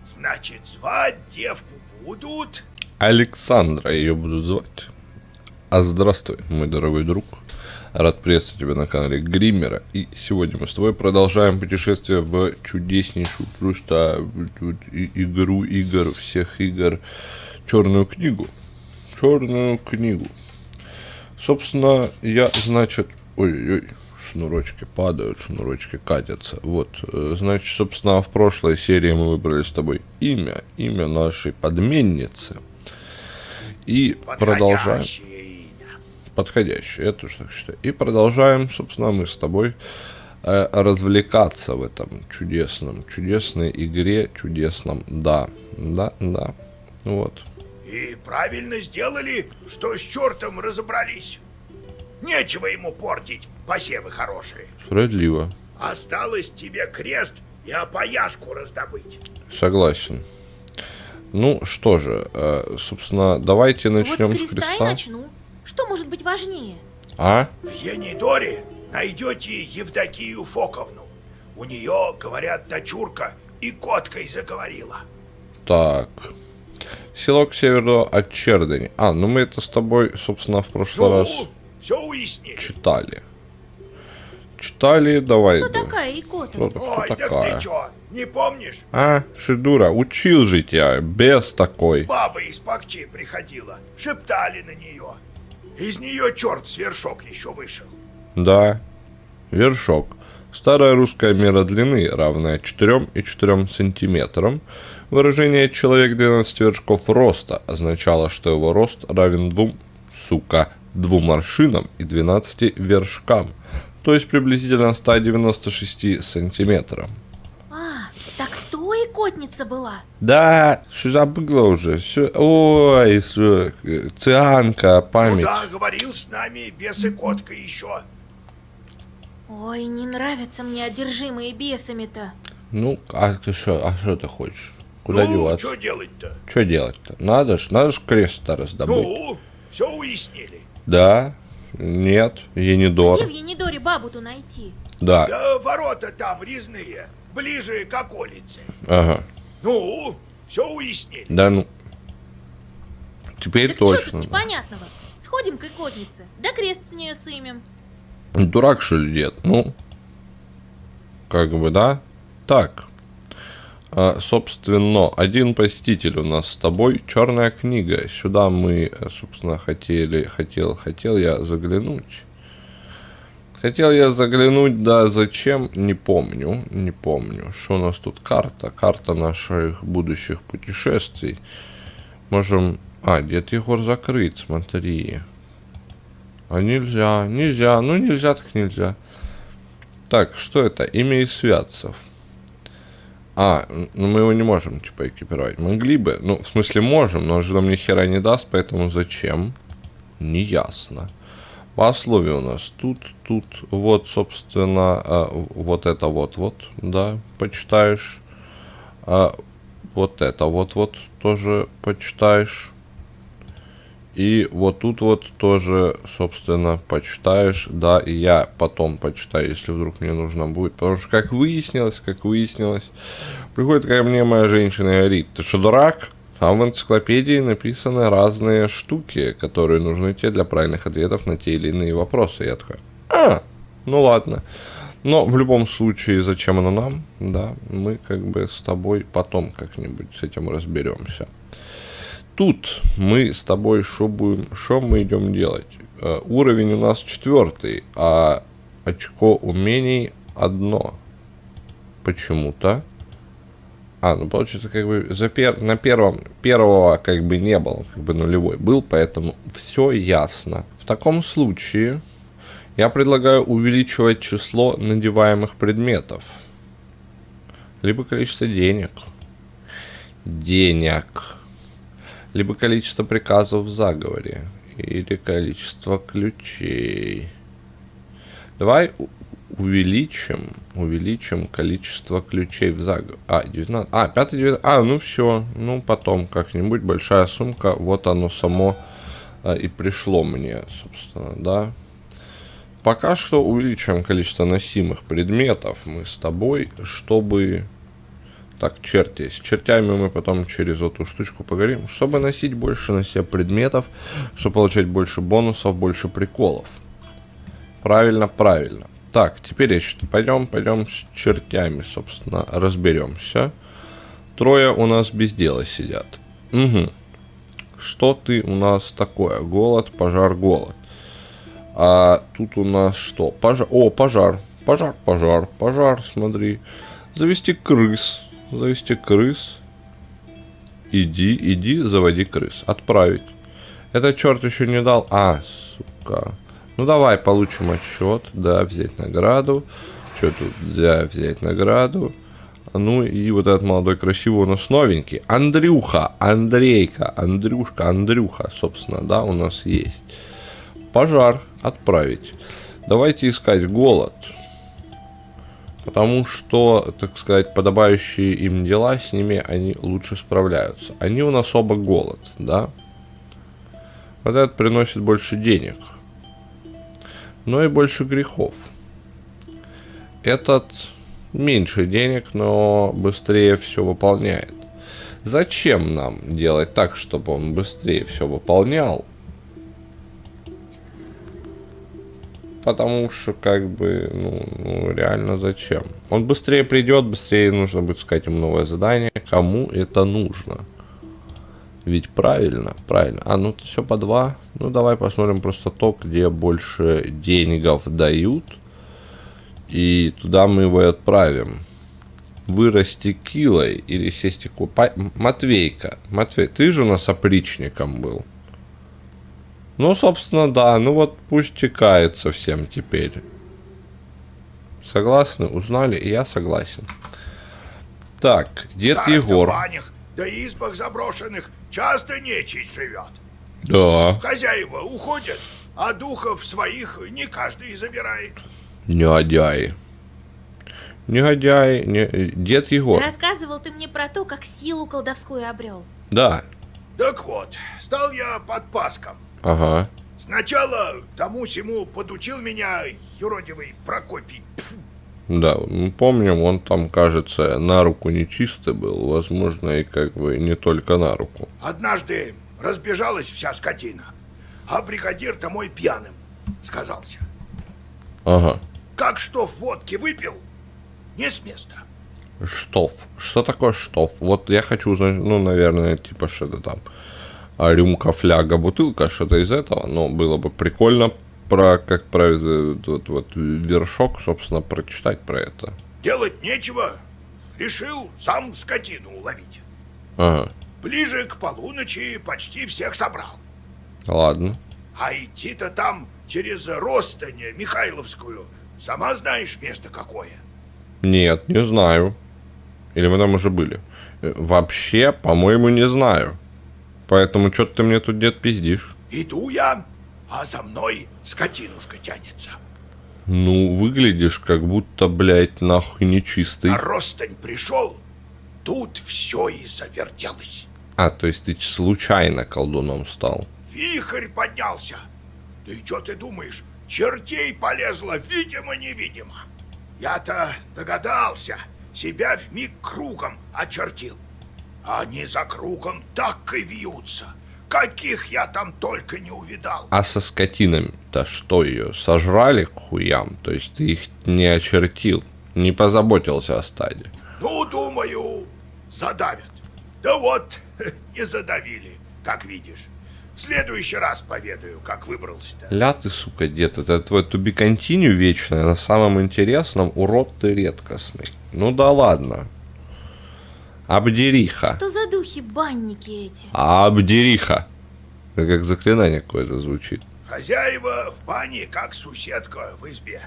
Значит, звать девку будут? Александра ее будут звать. А здравствуй, мой дорогой друг. Рад приветствовать тебя на канале Гриммера. И сегодня мы с тобой продолжаем путешествие в чудеснейшую просто игру игр, всех игр, Черную книгу. Черную книгу. Собственно, я, значит... Ой-ой-ой, шнурочки падают, шнурочки катятся. Вот, значит, собственно, в прошлой серии мы выбрали с тобой имя нашей подменницы. И продолжаем. Подходящее, я тоже так считаю. И продолжаем, собственно, мы с тобой развлекаться в этом чудесной игре, чудесном, да, вот. И правильно сделали, что с чертом разобрались. Нечего ему портить посевы хорошие. Справедливо. Осталось тебе крест и опояску раздобыть. Согласен. Ну, что же, собственно, давайте начнем вот с креста. И начну. Что может быть важнее? А? В Енидоре найдете Евдокию Фоковну. У нее, говорят, дочурка и коткой заговорила. Так. Село к северу от Чердани. А, ну мы это с тобой, собственно, в прошлый раз все уяснили. Читали, давай. Кто такая икота? Кто Ой, так такая? ты чё, не помнишь? А, Шидура, учил же тебя, без такой. Баба из Пакчи приходила, шептали на нее. Из нее черт с вершок еще вышел. Да, вершок. Старая русская мера длины, равная 4,4 сантиметрам. Выражение «человек 12 вершков роста» означало, что его рост равен 2 аршинам и 12 вершкам, то есть приблизительно 196 сантиметрам. А, так то икотница была? Да, что забыла уже, все, ой, цианка, память. Ну да, говорил с нами бес и котка еще. Ой, не нравятся мне одержимые бесами-то. Ну, а что ты хочешь? Куда деваться? Что делать-то? Что делать-то? Надо ж крест-то раздобыть. Ну, все уяснили. Да, нет, Енидор. Где в Енидоре бабу-то найти? Да, Да ворота там резные, ближе к околице. ага, Ну, все уяснили. да ну. Теперь Так что тут точно. непонятного? Сходим к икотнице, да крест с нее сымем. Дурак, что ли, дед? Ну, как бы, да? Так. Собственно, один посетитель у нас с тобой. Черная книга. Сюда мы, собственно, хотел я заглянуть. Хотел я заглянуть, да, зачем? Не помню. Что у нас тут? Карта наших будущих путешествий. Можем... А, Дед Егор закрыт, смотри. А нельзя, ну нельзя так нельзя. Так, что это? Имя из святцев. А, ну мы его не можем, типа, экипировать. Могли бы, ну, в смысле можем, но он же нам ни хера не даст, поэтому зачем? Неясно. Пословие у нас тут, вот, собственно, вот это вот, да, почитаешь. Вот это вот тоже почитаешь. И вот тут вот тоже, собственно, почитаешь, да, и я потом почитаю, если вдруг мне нужно будет. Потому что, как выяснилось, приходит ко мне моя женщина и говорит: ты что, дурак? Там в энциклопедии написаны разные штуки, которые нужны тебе для правильных ответов на те или иные вопросы. Я такой: ну ладно. Но в любом случае, зачем оно нам? Да, мы как бы с тобой потом как-нибудь с этим разберемся. Тут мы с тобой что мы идем делать? Уровень у нас 4, а очко умений 1. Почему-то. Ну получается, как бы на первого как бы не было, как бы нулевой был, поэтому все ясно. В таком случае я предлагаю увеличивать число надеваемых предметов. Либо количество денег. Либо количество приказов в заговоре. Или количество ключей. Давай увеличим количество ключей в заговоре. 19. 5-19. Ну все. Ну потом как-нибудь. Большая сумка. Вот оно само и пришло мне, собственно, да. Пока что увеличиваем количество носимых предметов мы с тобой, чтобы... Так, черти. С чертями мы потом через эту штучку поговорим. Чтобы носить больше на себе предметов, чтобы получать больше бонусов, больше приколов. Правильно, правильно. Так, теперь я считаю, пойдем с чертями, собственно, разберемся. Трое у нас без дела сидят. Угу. Что ты у нас такое? Голод, пожар, голод. А тут у нас что? Пожар. О, пожар. Пожар, смотри. Завести крыс. Иди, заводи крыс. Отправить. Этот черт еще не дал. А, сука. Ну давай, получим отчет. Да, взять награду. Что тут? Да, взять награду. Ну и вот этот молодой красивый у нас новенький. Андрюха, Андрюха, собственно, да, у нас есть. Пожар отправить. Давайте искать голод. Потому что, так сказать, подобающие им дела, с ними они лучше справляются. Они у нас оба голод, да? Вот этот приносит больше денег. Но и больше грехов. Этот меньше денег, но быстрее все выполняет. Зачем нам делать так, чтобы он быстрее все выполнял? Потому что, как бы, ну, реально зачем? Он быстрее придет, быстрее нужно будет искать ему новое задание. Кому это нужно? Ведь правильно. А, ну, все по 2. Ну, давай посмотрим просто то, где больше денег дают. И туда мы его и отправим. Вырасти килой или сесть Матвейка. Матвей, ты же у нас опричником был. Ну, собственно, да. Ну вот пусть текается всем теперь. Согласны? Узнали? И я согласен. Так, дед Егор. В банях, да избах заброшенных часто нечисть живет. Да. Хозяева уходят, а духов своих не каждый забирает. Негодяи. Дед Егор. Рассказывал ты мне про то, как силу колдовскую обрел. Да. Так вот, стал я подпаском. Ага. Сначала тому-сему подучил меня юродивый Прокопий. Да, мы помним, он там, кажется, на руку нечистый был, возможно, и как бы не только на руку. Однажды разбежалась вся скотина, а бригадир-то мой пьяным сказался. А Как штоф водки выпил, не с места. Штоф. Что такое штоф? Вот я хочу узнать, ну, наверное, типа что-то там. Рюмка, фляга, бутылка, что-то из этого. Но было бы прикольно как про вот вершок, собственно, прочитать про это. Делать нечего, решил сам скотину уловить. Ага. Ближе к полуночи почти всех собрал. Ладно. А идти-то там через Ростань Михайловскую, сама знаешь место какое? Нет, не знаю. Или мы там уже были? Вообще, по-моему, не знаю. Поэтому что-то ты мне тут, дед, пиздишь. Иду я, а за мной скотинушка тянется. Ну, выглядишь, как будто, блядь, нахуй нечистый. На Ростань пришел, тут все и завертелось. А, то есть ты случайно колдуном стал? Вихрь поднялся. Да и что ты думаешь, чертей полезло, видимо-невидимо. Я-то догадался, себя вмиг кругом очертил. А они за кругом так и вьются, каких я там только не увидал. А со скотинами-то что, ее сожрали к хуям? То есть ты их не очертил, не позаботился о стаде? Ну, думаю, задавят. Да вот, не задавили, как видишь. В следующий раз поведаю, как выбрался-то. Ля ты, сука, дед, это твой to be continue вечное, на самом интересном, урод ты редкостный. Ну да ладно. Абдериха. Что за духи-банники эти? Абдериха. Это как заклинание какое-то звучит. Хозяева в бане, как суседка в избе.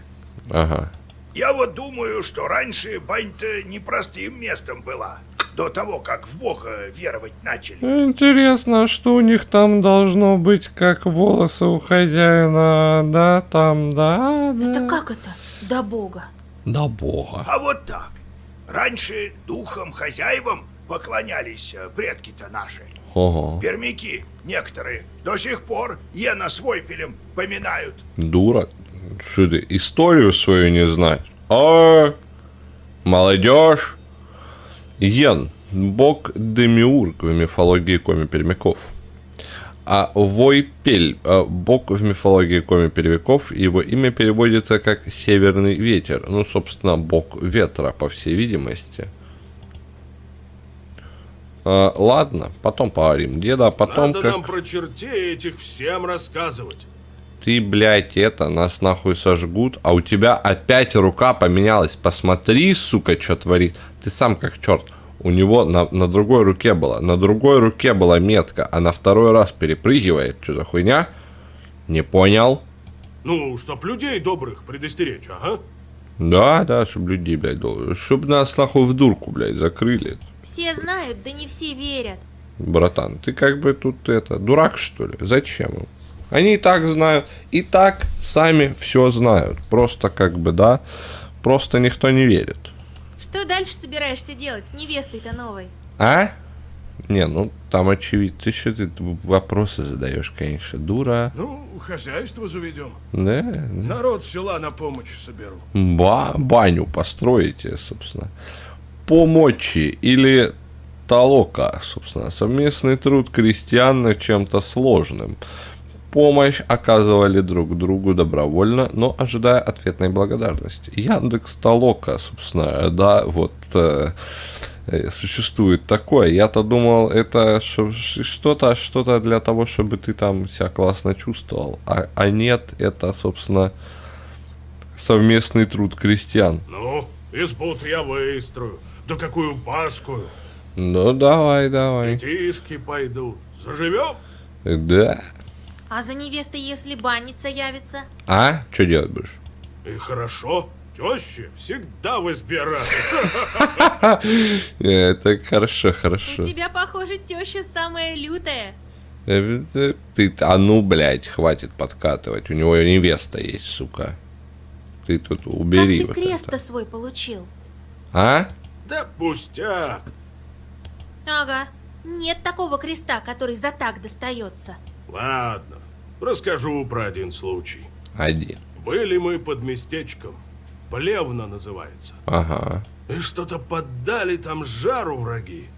Ага. Я вот думаю, что раньше бань-то непростым местом была. До того, как в Бога веровать начали. Интересно, что у них там должно быть, как волосы у хозяина, да, там, да, да. Это как это? До бога. До бога. А вот так. Раньше духам хозяевам поклонялись предки-то наши. Ого. Пермяки некоторые до сих пор Ена с Войпелем поминают. Дура. Что ты, историю свою не знаешь? А, молодежь. Йен. Бог Демиург в мифологии коми-пермяков. А Войпель, бог в мифологии коми-пермяков, его имя переводится как «северный ветер». Ну, собственно, бог ветра, по всей видимости. Ладно, потом поговорим. Деда, потом Надо как... нам про чертей этих всем рассказывать. Ты, блядь, нас нахуй сожгут, а у тебя опять рука поменялась. Посмотри, сука, что творит. Ты сам как черт. У него на другой руке была. На другой руке была метка, а на второй раз перепрыгивает. Что за хуйня? Не понял. Ну, чтоб людей добрых предостеречь, ага. Да, чтобы людей, блядь, чтобы нас нахуй в дурку, блядь, закрыли. Все знают, да не все верят. Братан, ты как бы тут дурак, что ли? Зачем им? Они и так знают, и так сами все знают. Просто как бы, да, просто никто не верит. Что дальше собираешься делать с невестой-то новой? А? Не, ну там очевидно. Ты что ты вопросы задаешь, конечно, дура. Ну, хозяйство заведем. Да? Народ села на помощь соберу. Баню построите, собственно. Помочи или толока, собственно. Совместный труд крестьян над чем-то сложным. Помощь оказывали друг другу добровольно, но ожидая ответной благодарности. Яндекс Толока, собственно, да, вот существует такое. Я-то думал, это что-то для того, чтобы ты там себя классно чувствовал. А нет, это, собственно, совместный труд крестьян. Ну, избу-то я выстрою. Да какую баскую. Ну, давай. Детишки пойдут. Заживем? Да. А за невестой, если банница явится? А? Что делать будешь? И хорошо. Тещи всегда в избе рады. Это хорошо. У тебя, похоже, теща самая лютая. Ну, блядь, хватит подкатывать. У него невеста есть, сука. Ты тут убери Как вот ты крест-то это. свой получил? А? Да пустяк. Ага. Нет такого креста, который за так достается. Ладно, расскажу про один случай. Один. Были мы под местечком. Плевна называется. Ага. И что-то поддали там жару враги.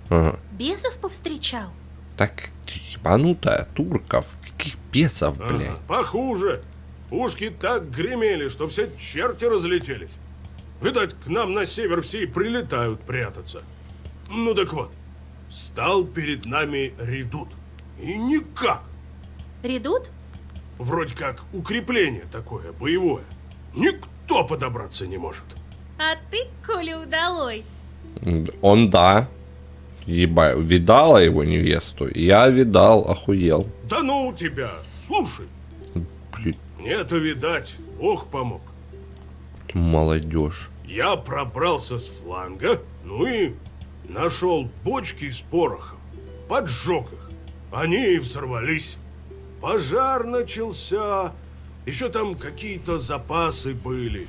Ага. Бесов повстречал? Так, ебанутая, турков. Каких бесов, блядь. Ага, похуже. Пушки так гремели, что все черти разлетелись. Видать, к нам на север все и прилетают прятаться. Ну так вот, стал перед нами редут. И никак. Редут? Вроде как укрепление такое, боевое. Никто подобраться не может. А ты, Коля, удалой. Он, да. Ебать, видала его невесту? Я видал, охуел. Да ну тебя, слушай. Блин, Мне-то, видать, Бог помог. молодежь. Я пробрался с фланга, ну и нашел бочки с порохом. Поджег их. Они и взорвались. Пожар начался. Еще там какие-то запасы были.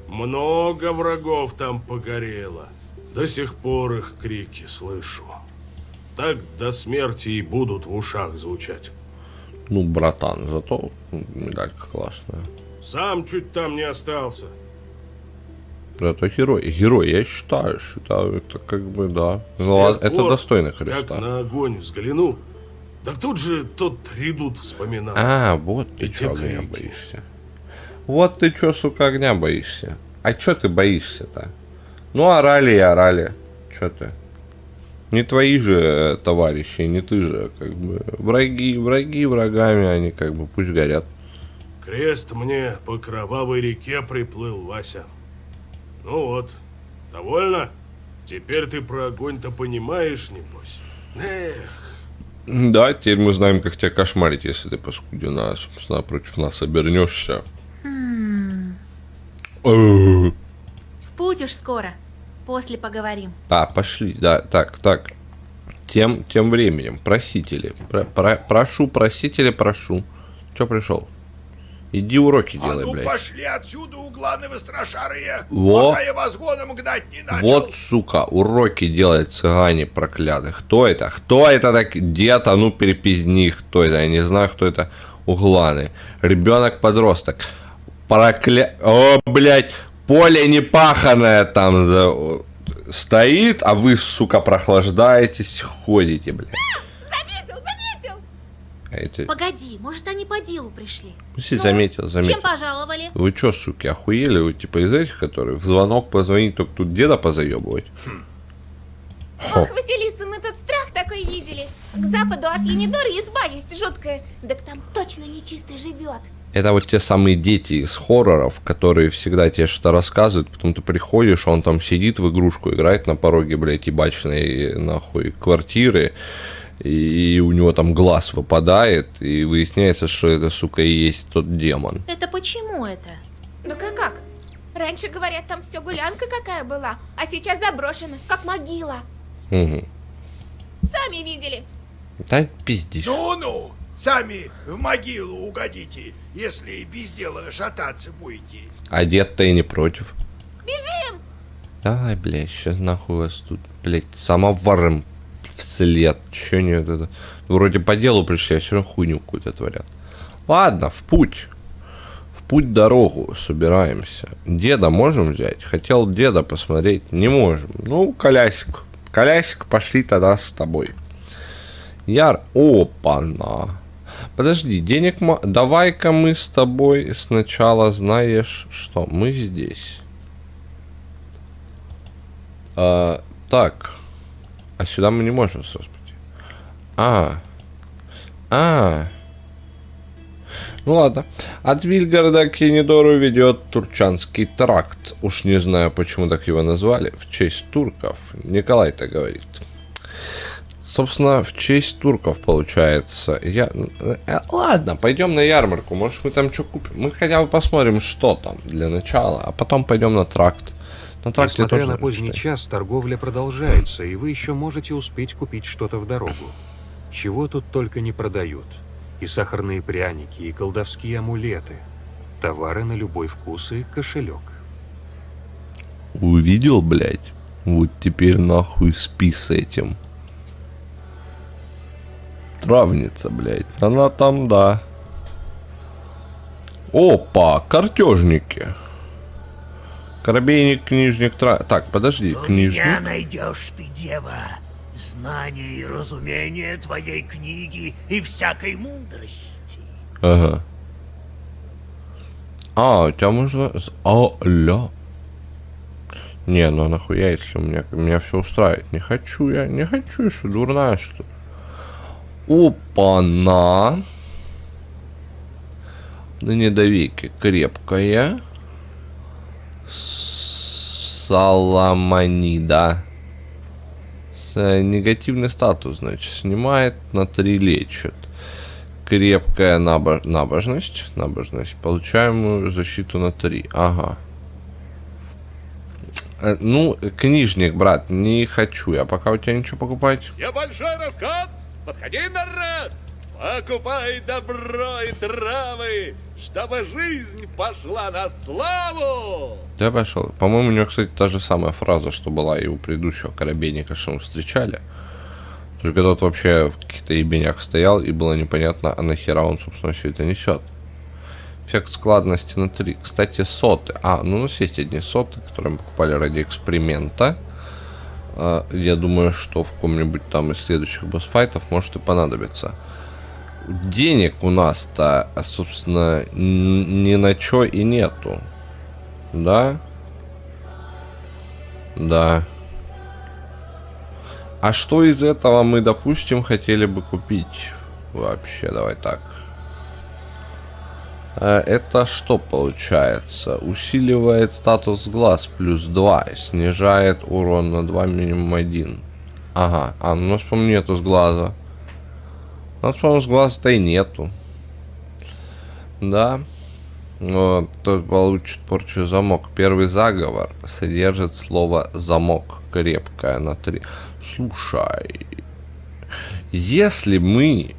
Много врагов там погорело. До сих пор их крики слышу. Так до смерти и будут в ушах звучать. Ну, братан, зато медалька классная. Сам чуть там не остался. Это герой, я считаю, что это как бы, да. С тех Это пор, достойно Как Христа. на огонь взгляну, так тут же тот редут вспоминал. А, вот ты И чё те огня крики. боишься. Вот ты чё, сука, огня боишься. А чё ты боишься-то? Ну, орали и орали. Чё ты? Не твои же товарищи, не ты же, как бы. Враги врагами, они как бы пусть горят. Крест мне по кровавой реке приплыл, Вася. Ну вот, довольно? Теперь ты про огонь-то понимаешь, небось? Эх, Да, теперь мы знаем, как тебя кошмарить, если ты, паскудина, собственно, против нас обернешься. В путь уж скоро. После поговорим. Пошли, да, так. Тем временем, просители. Прошу. Чё пришел? Иди уроки А делай, ну блядь. пошли отсюда, угланы старшарые, Во. пока я вас гоном гнать не начал. Вот, сука, уроки делают цыгане проклятых. Кто это? Кто это так? Дед, а ну перепизни, кто это? Я не знаю, кто это. Угланы. Ребенок-подросток. О, блядь, поле непаханное там стоит, а вы, сука, прохлаждаетесь, ходите, блядь. Заметил! А эти... Погоди, может, они по делу пришли? Пусть заметил, С чем заметил. пожаловали? Вы чё, суки, охуели? Вы типа из этих, которые в звонок позвонить, только тут деда позаебывать? Ох, Василиса, мы тут страх такой видели. К западу от Енидора изба есть жуткая. Так там точно нечистый живет. Это вот те самые дети из хорроров, которые всегда тебе что-то рассказывают, потом ты приходишь, он там сидит в игрушку, играет на пороге, блядь, ебачной, нахуй, квартиры, и у него там глаз выпадает, и выясняется, что это, сука, и есть тот демон. Это почему это? Ну как? Раньше, говорят, там все гулянка какая была, а сейчас заброшено, как могила. Угу. Сами видели. Да пиздишь. Ну-ну, сами в могилу угодите, если без дела шататься будете. А дед-то и не против. Бежим! Давай, блядь, сейчас нахуй вас тут, блядь, самоваром вслед. Чё не вот это? Вроде по делу пришли, а все равно хуйню какую-то творят. Ладно, в путь. В путь дорогу собираемся. Деда можем взять? Хотел деда посмотреть. Не можем. Ну, колясик. Колясик, пошли тогда с тобой. Опа-на. Подожди, денег... Давай-ка мы с тобой сначала, знаешь, что? Мы здесь. Так. А сюда мы не можем сразу пойти. Ну ладно. От Вильгарда к Енидору ведет Турчанский тракт. Уж не знаю, почему так его назвали. В честь турков. Николай так говорит. Собственно, в честь турков получается. Ладно, пойдем на ярмарку. Может, мы там что купим? Мы хотя бы посмотрим, что там для начала. А потом пойдем на тракт. На тракте Несмотря тоже на поздний читать. час, торговля продолжается, и вы еще можете успеть купить что-то в дорогу. Чего тут только не продают. И сахарные пряники, и колдовские амулеты. Товары на любой вкус и кошелек. Увидел, блядь? Вот теперь нахуй спи с этим. Травница, блядь. Она там, да. Опа, картежники. Коробейник, книжник, Так, подожди, У книжник. меня найдешь ты, дева, знание и разумение твоей книги и всякой мудрости. Ага. У тебя можно... ля. Не, ну нахуя, если меня все устраивает. Не хочу, что дурная, что ли. Опа-на. Да не до веки. Крепкая. Саламанида. Негативный статус, значит, снимает, на 3 лечит. Крепкая набожность. Получаемую защиту на 3. Ага. Ну, книжник, брат, не хочу я пока у тебя ничего покупать. Я большой расход! Подходи, народ! Покупай добро и травы, чтобы жизнь пошла на славу! Я пошел. По-моему, у него, кстати, та же самая фраза, что была и у предыдущего коробейника, что мы встречали. Только тот вообще в каких-то ебенях стоял, и было непонятно, а нахера он, собственно, все это несет. Эффект складности на 3. Кстати, соты. Ну у нас есть одни соты, которые мы покупали ради эксперимента. Я думаю, что в каком-нибудь там из следующих босс-файтов может и понадобиться. Денег у нас-то, собственно, ни на чё и нету. Да? Да. А что из этого мы, допустим, хотели бы купить? Вообще, давай так. Это что получается? Усиливает статус глаз плюс 2. Снижает урон на 2, минимум 1. Ага. У нас, по-моему, нету с глаза. У нас, по-моему, с глаза-то и нету. Да. Но тот получит порчу замок. Первый заговор содержит слово замок. Крепкая на 3. Слушай. Если мы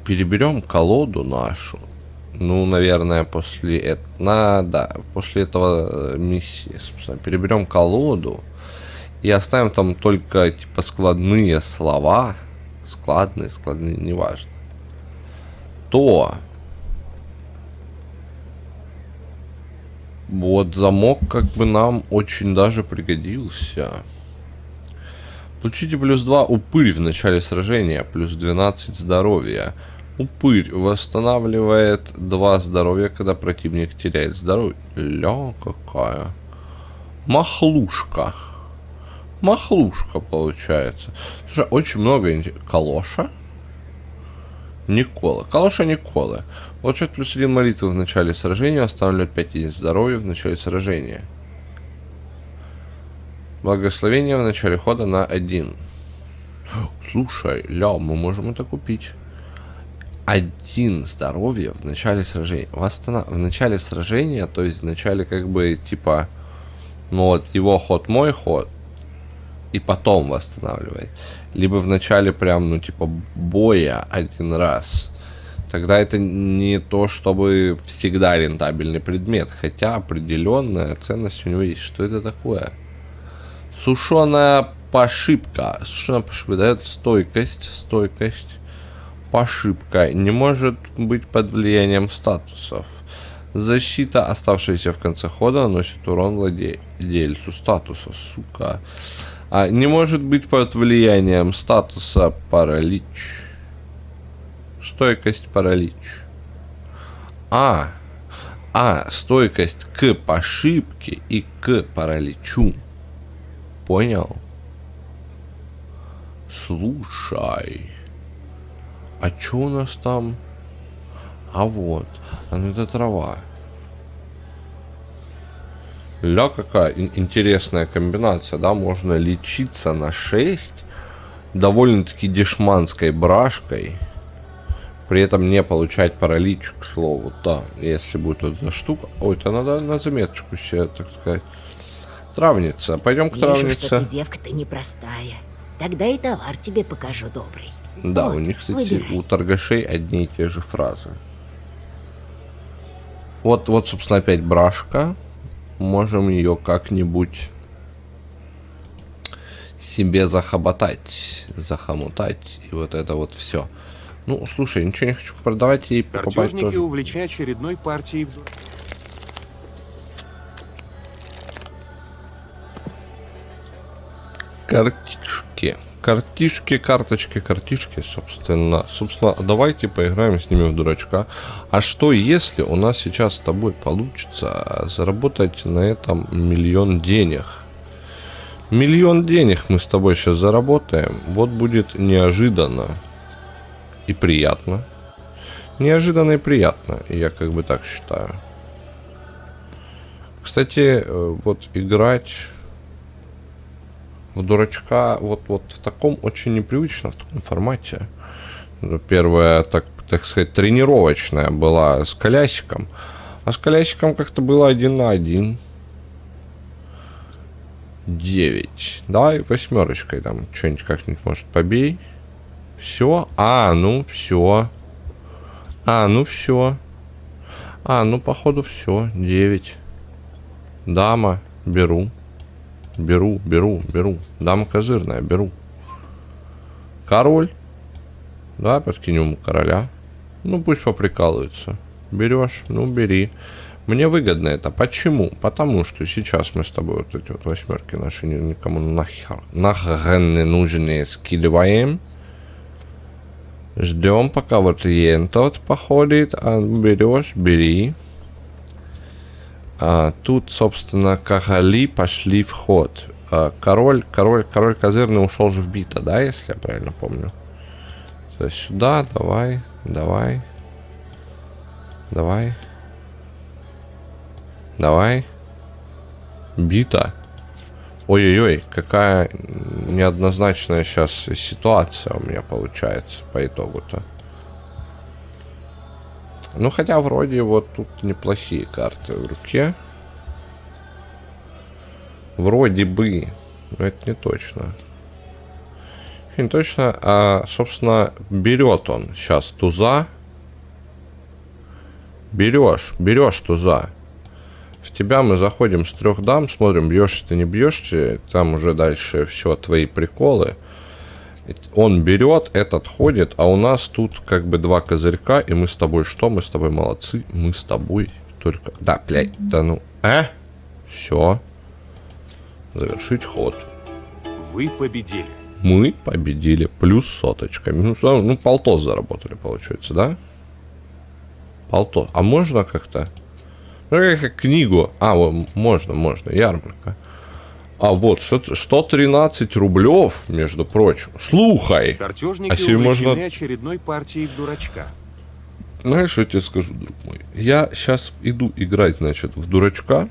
переберем колоду нашу Ну, наверное, после этого... Да, после этого миссии, собственно, переберем колоду. И оставим там только, типа, складные слова. Складные, неважно. То... Вот замок как бы нам очень даже пригодился. Получите +2 упырь в начале сражения, плюс 12 здоровья. Упырь восстанавливает 2 здоровья, когда противник теряет здоровье. Ля, какая. Махлушка. Махлушка получается. Слушай, очень много калоша. Никола. Калоша Николы. Получает +1 молитвы в начале сражения, останавливает 5 единиц здоровья в начале сражения. Благословение в начале хода на 1. Слушай, ля, мы можем это купить. 1 здоровья в начале сражения. В начале сражения, то есть в начале как бы типа, ну вот его ход, мой ход, и потом восстанавливает. Либо в начале прям, ну типа боя 1 раз. Тогда это не то, чтобы всегда рентабельный предмет. Хотя определенная ценность у него есть. Что это такое? Сушеная пошибка. Сушеная пошибка дает стойкость. Пошибка не может быть под влиянием статусов. Защита, оставшаяся в конце хода, наносит урон владельцу статуса. Сука. Не может быть под влиянием статуса паралич. Стойкость паралич. Стойкость к пошибке и к параличу. Понял? Слушай. А чё у нас там? Вот. Ну это трава. Ля, какая интересная комбинация, да? Можно лечиться на 6 довольно-таки дешманской брашкой. При этом не получать паралич, к слову, да, если будет эта штука. Ой, это надо на заметочку себе, так сказать. Травница, пойдем к травнице. Вижу, что ты девка-то непростая. Тогда и товар тебе покажу добрый. Да, вот, у них, кстати, выбирай. у торгашей одни и те же фразы. Вот, собственно, опять брашка. Можем ее как-нибудь себе захомутать. И вот это вот все. Ну, слушай, ничего не хочу продавать и покупать Картежники тоже. увлечены очередной партией... Картишки, собственно. Собственно, давайте поиграем с ними в дурачка. А что если у нас сейчас с тобой получится заработать на этом 1 000 000 денег? 1 000 000 денег мы с тобой сейчас заработаем. Вот будет неожиданно и приятно. Неожиданно и приятно. Я как бы так считаю. Кстати, вот играть в дурачка вот в таком очень непривычно, в таком формате. Первая, так сказать, тренировочная была с колясиком. А с колясиком как-то было 1 на 1. 9. Давай 8 там что-нибудь как-нибудь, может, побей. Все. Ну все. Ну все. Ну походу все. 9. Дама. Беру. Дама козырная, беру. Король. Да, подкинем короля. Ну, пусть поприкалывается. Берешь? Ну, бери. Мне выгодно это. Почему? Потому что сейчас мы с тобой вот эти вот 8 наши никому нахрен не нужные скидываем. Ждем, пока вот тот походит. Берешь? Бери. Тут, собственно, короли пошли в ход. Король козырный ушел же в бито, да, если я правильно помню. Сюда, давай. Бита. Ой-ой-ой, какая неоднозначная сейчас ситуация у меня получается по итогу-то. Ну, хотя вроде вот тут неплохие карты в руке. Вроде бы. Но это не точно. Не точно. Собственно, берет он сейчас туза. Берешь туза. В тебя мы заходим с 3 дам, смотрим, бьешься ты, не бьешься. Там уже дальше все твои приколы. Он берет, этот ходит, а у нас тут как бы 2 козырька, и мы с тобой что? Мы с тобой молодцы. Мы с тобой только... Да, блядь, да ну... Все. Завершить ход. Вы победили. Мы победили. Плюс 100. Ну, полтос заработали, получается, да? Полтос. А можно как-то? Ну, как книгу. Можно. Ярмарка. А вот, 113 рублев, между прочим. Слухай! Картежники себе увлечены можно... очередной партией в дурачка. Знаешь, что я тебе скажу, друг мой? Я сейчас иду играть, значит, в дурачка.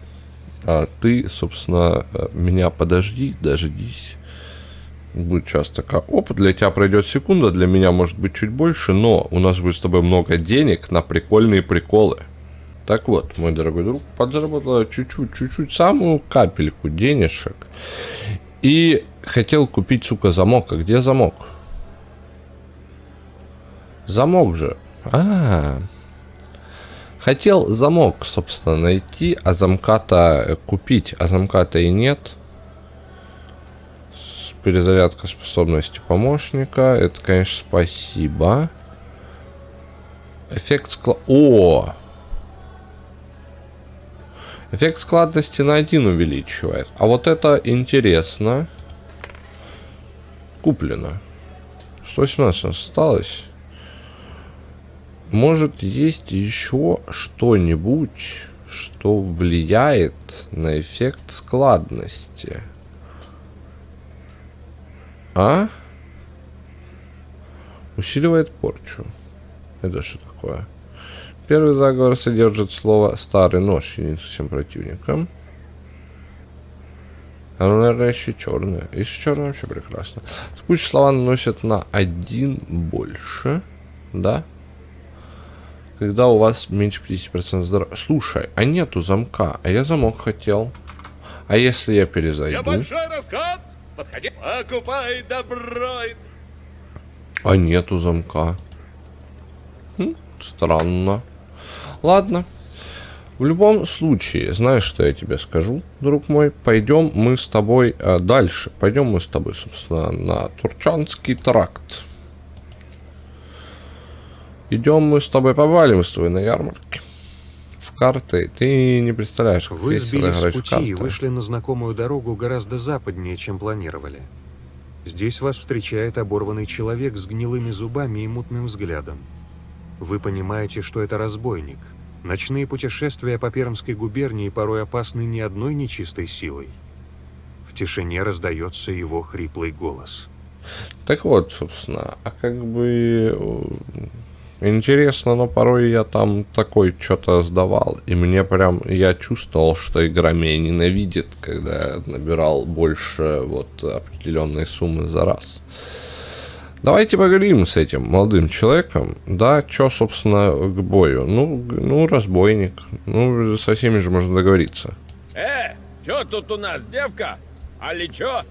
А ты, собственно, меня дождись. Будет сейчас такая, для тебя пройдет секунда, для меня может быть чуть больше, но у нас будет с тобой много денег на прикольные приколы. Так вот, мой дорогой друг, подзаработал чуть-чуть, самую капельку денежек. И хотел купить, сука, замок. А где замок? Замок же. Хотел замок, собственно, найти, а замка-то купить, а замка-то и нет. Перезарядка способности помощника. Это, конечно, спасибо. Эффект склада... Эффект складности на 1 увеличивает. А вот это интересно. Куплено. 118 осталось. Может, есть еще что-нибудь, что влияет на эффект складности? Усиливает порчу. Это что такое? Первый заговор содержит слово «старый нож» всем противникам. Оно, наверное, еще черное. Если черное, вообще прекрасно. Текущие слова наносят на 1 больше. Да? Когда у вас меньше 50% здоровья. Слушай, а нету замка. А я замок хотел. А если я перезайду? Небольшой расклад. Подходи, покупай добро. А нету замка. Странно. Ладно. В любом случае, знаешь, что я тебе скажу, друг мой? Пойдем мы с тобой дальше. Пойдем мы с тобой, собственно, на Турчанский тракт. Идем мы с тобой, повалим с тобой на ярмарке. В карты. Ты не представляешь, как Вы весело сбились играть с в пути карты. и вышли на знакомую дорогу гораздо западнее, чем планировали. Здесь вас встречает оборванный человек с гнилыми зубами и мутным взглядом. Вы понимаете, что это разбойник. Ночные путешествия по Пермской губернии порой опасны не одной нечистой силой. В тишине раздается его хриплый голос. Так вот, собственно, а как бы интересно, но порой я там такой что-то сдавал, и мне прям, я чувствовал, что игра меня ненавидит, когда я набирал больше вот определенной суммы за раз. Давайте поговорим с этим молодым человеком. Да, что, собственно, к бою? Ну, разбойник. Ну, со всеми же можно договориться. Чё тут у нас, девка? Али чё?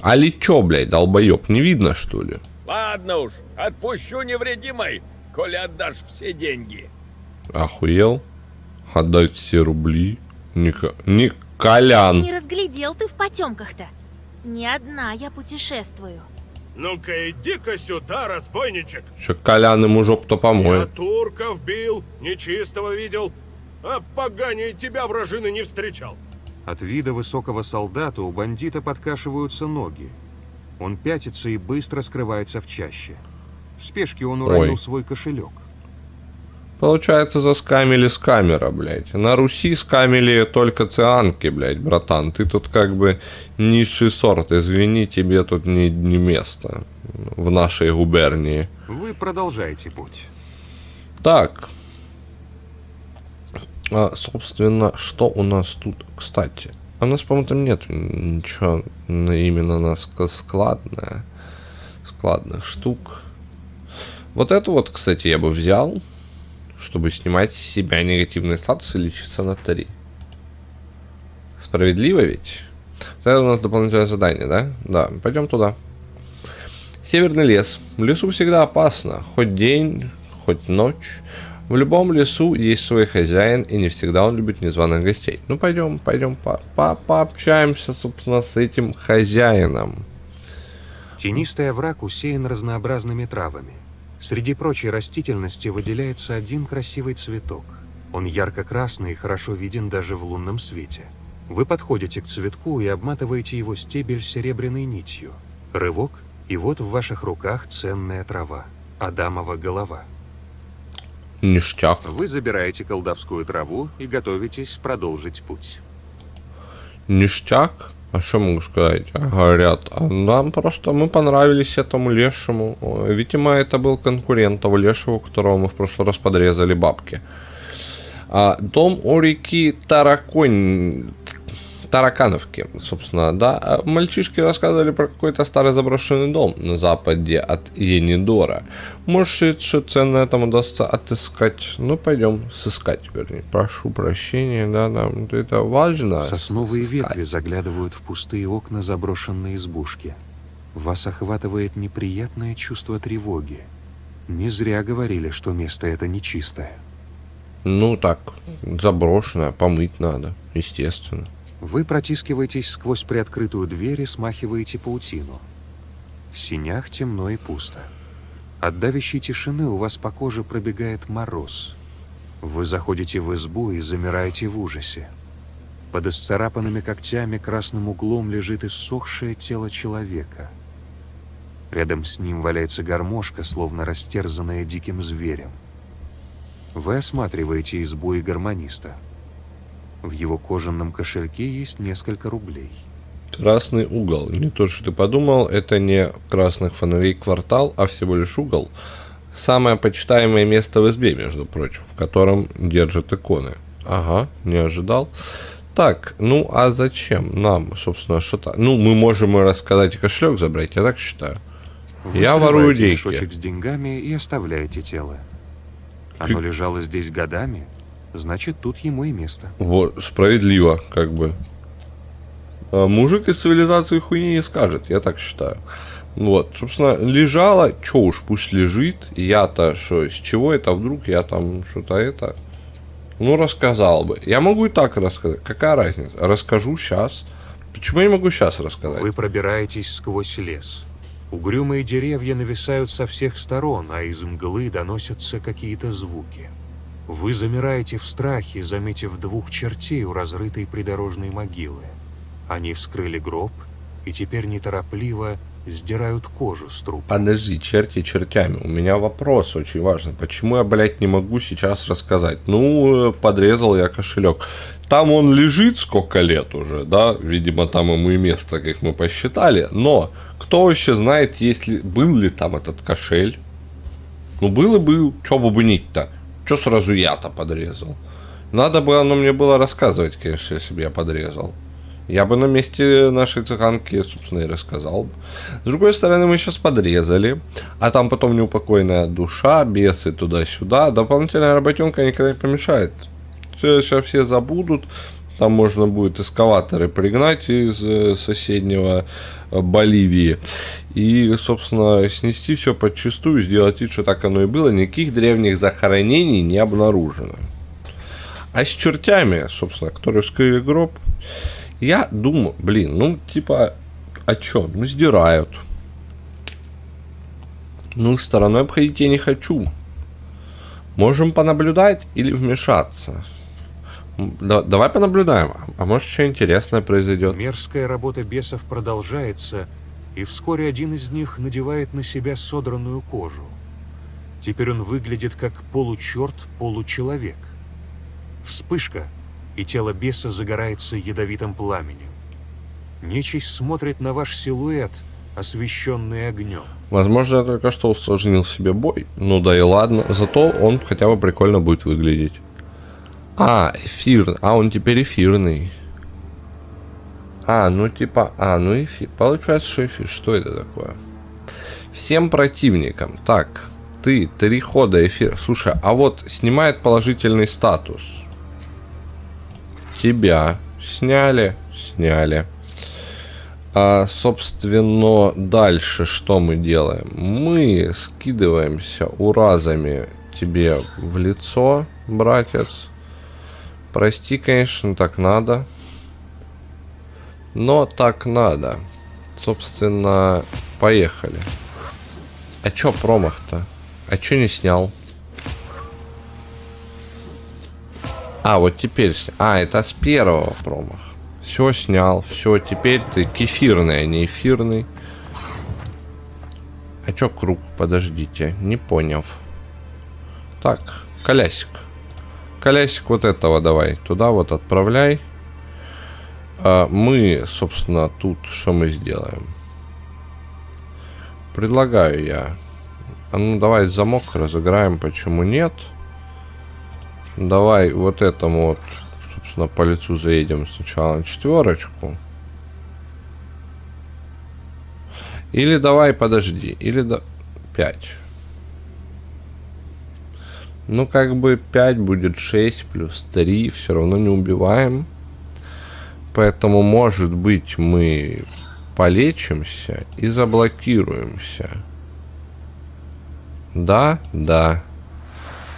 Али чё, блядь, долбоёб, не видно, что ли? Ладно уж, отпущу невредимой, коли отдашь все деньги. Охуел? Отдать все рубли? Не Колян. Не разглядел ты в потемках-то. Не одна я путешествую. Ну-ка иди-ка сюда, разбойничек. Что Колян ему жоп-то Я помоет. турков бил, нечистого видел, а поганей тебя вражины не встречал. От вида высокого солдата у бандита подкашиваются ноги. Он пятится и быстро скрывается в чаще. В спешке он уронил свой кошелек. Получается, заскамили с камера, блядь. На Руси скамили только цианки, блядь, братан. Ты тут как бы низший сорт. Извини, тебе тут не место в нашей губернии. Вы продолжаете путь. Так. Собственно, что у нас тут? Кстати, у нас, по-моему, там нет ничего именно на складных штук. Вот это вот, кстати, я бы взял, чтобы снимать с себя негативный статус и лечиться на 3. Справедливо ведь? Это у нас дополнительное задание, да? Да, пойдем туда. Северный лес. В лесу всегда опасно. Хоть день, хоть ночь. В любом лесу есть свой хозяин, и не всегда он любит незваных гостей. Ну, пойдем пообщаемся, собственно, с этим хозяином. Тенистый овраг усеян разнообразными травами. Среди прочей растительности выделяется один красивый цветок. Он ярко-красный и хорошо виден даже в лунном свете. Вы подходите к цветку и обматываете его стебель серебряной нитью. Рывок, и вот в ваших руках ценная трава – адамова голова. Ништяк. Вы забираете колдовскую траву и готовитесь продолжить путь. Ништяк? А что могу сказать? Говорят, нам просто мы понравились этому лешему. Видимо, это был конкурент того лешего, которого мы в прошлый раз подрезали бабки. Дом у реки Таракановки, собственно, да. Мальчишки рассказывали про какой-то старый заброшенный дом на западе от Енидора. Может, что ценное там удастся отыскать. Ну, пойдем сыскать, вернее. Прошу прощения, да, нам это важно. Сосновые ветви заглядывают в пустые окна заброшенной избушки. Вас охватывает неприятное чувство тревоги. Не зря говорили, что место это нечистое. Ну так, заброшенное, помыть надо, естественно. Вы протискиваетесь сквозь приоткрытую дверь и смахиваете паутину. В сенях темно и пусто. От давящей тишины у вас по коже пробегает мороз. Вы заходите в избу и замираете в ужасе. Под исцарапанными когтями красным углом лежит иссохшее тело человека. Рядом с ним валяется гармошка, словно растерзанная диким зверем. Вы осматриваете избу и гармониста. В его кожаном кошельке есть несколько рублей. Красный угол. Не то, что ты подумал, это не красных фонарей квартал, а всего лишь угол. Самое почитаемое место в избе, между прочим, в котором держат иконы. Ага, не ожидал. Так, ну а зачем нам, собственно, что-то... Ну, мы можем и рассказать, и кошелек забрать, я так считаю. Вы я ворую деньги. мешочек с деньгами и оставляете тело. Оно лежало здесь годами, значит, тут ему и место. Вот, справедливо, как бы. Мужик из цивилизации хуйни не скажет, я так считаю. Вот, собственно, лежала, чё уж, пусть лежит. Я-то, что, с чего это вдруг я там что-то это... Ну, рассказал бы. Я могу и так рассказать. Какая разница? Расскажу сейчас. Почему я не могу сейчас рассказать? Вы пробираетесь сквозь лес. Угрюмые деревья нависают со всех сторон, а из мглы доносятся какие-то звуки. Вы замираете в страхе, заметив двух чертей у разрытой придорожной могилы. Они вскрыли гроб и теперь неторопливо сдирают кожу с трупа. Подожди, черти чертями. У меня вопрос очень важный. Почему я, блядь, не могу сейчас рассказать? Ну, подрезал я кошелек. Там он лежит сколько лет уже, да? Видимо, там ему и место, как мы посчитали. Но кто вообще знает, был ли там этот кошель? Ну, был и был. Чё бубнить-то? Чё сразу я-то подрезал? Надо бы оно мне было рассказывать, конечно, если бы я подрезал. Я бы на месте нашей цыганки, собственно, и рассказал бы. С другой стороны, мы сейчас подрезали, а там потом неупокойная душа, бесы туда-сюда. Дополнительная работенка никогда не помешает. Сейчас все забудут, там можно будет эскаваторы пригнать из соседнего Боливии. И, собственно, снести все подчистую, сделать вид, что так оно и было. Никаких древних захоронений не обнаружено. А с чертями, собственно, которые вскрыли гроб, я думаю, блин, ну, типа, а чё? Ну, сдирают. Ну, стороной обходить я не хочу. Можем понаблюдать или вмешаться? Давай понаблюдаем. А может, что интересное произойдет? Мерзкая работа бесов продолжается, и вскоре один из них надевает на себя содранную кожу. Теперь он выглядит как получерт, получеловек. Вспышка, и тело беса загорается ядовитым пламенем. Нечисть смотрит на ваш силуэт, освещенный огнем. Возможно, я только что усложнил себе бой. Ну да и ладно, зато он хотя бы прикольно будет выглядеть. Эфир. Он теперь эфирный. Ну типа, ну эфир. Получается, что эфир. Что это такое? Всем противникам. Так, ты 3 хода эфир. Слушай, а вот снимает положительный статус. Тебя сняли. Собственно, дальше что мы делаем? Мы скидываемся уразами тебе в лицо, братец. Прости, конечно, так надо. Но так надо. Собственно, поехали. А чё промах-то? А чё не снял? А, вот теперь... А, это с первого промах. Все снял. Все, теперь ты кефирный, а не эфирный. А чё круг? Подождите. Не понял. Так, колясик. Колясик вот этого давай. Туда вот отправляй. А мы, собственно, тут что мы сделаем? Предлагаю я. А ну, давай замок разыграем. Почему нет? Давай вот этому вот, собственно, по лицу заедем сначала на 4. Или давай, подожди. Или 5. Ну, как бы 5 будет 6 плюс 3. Все равно не убиваем. Поэтому, может быть, мы полечимся и заблокируемся. Да, да.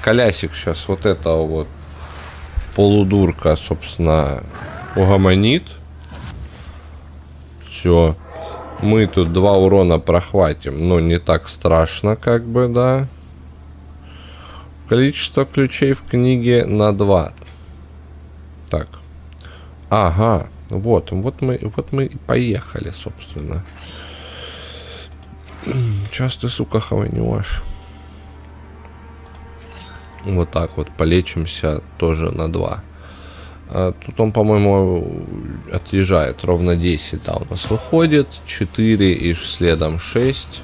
Колясик сейчас вот этого вот полудурка, собственно, угомонит. Все. Мы тут 2 урона прохватим. Но не так страшно, как бы, да. Количество ключей в книге на 2. Так. Ага. Вот мы и поехали, собственно. Сейчас ты, сука, хаванешь. Вот так вот полечимся тоже на 2. Тут он, по-моему, отъезжает. Ровно 10, да, у нас выходит. 4 и следом 6.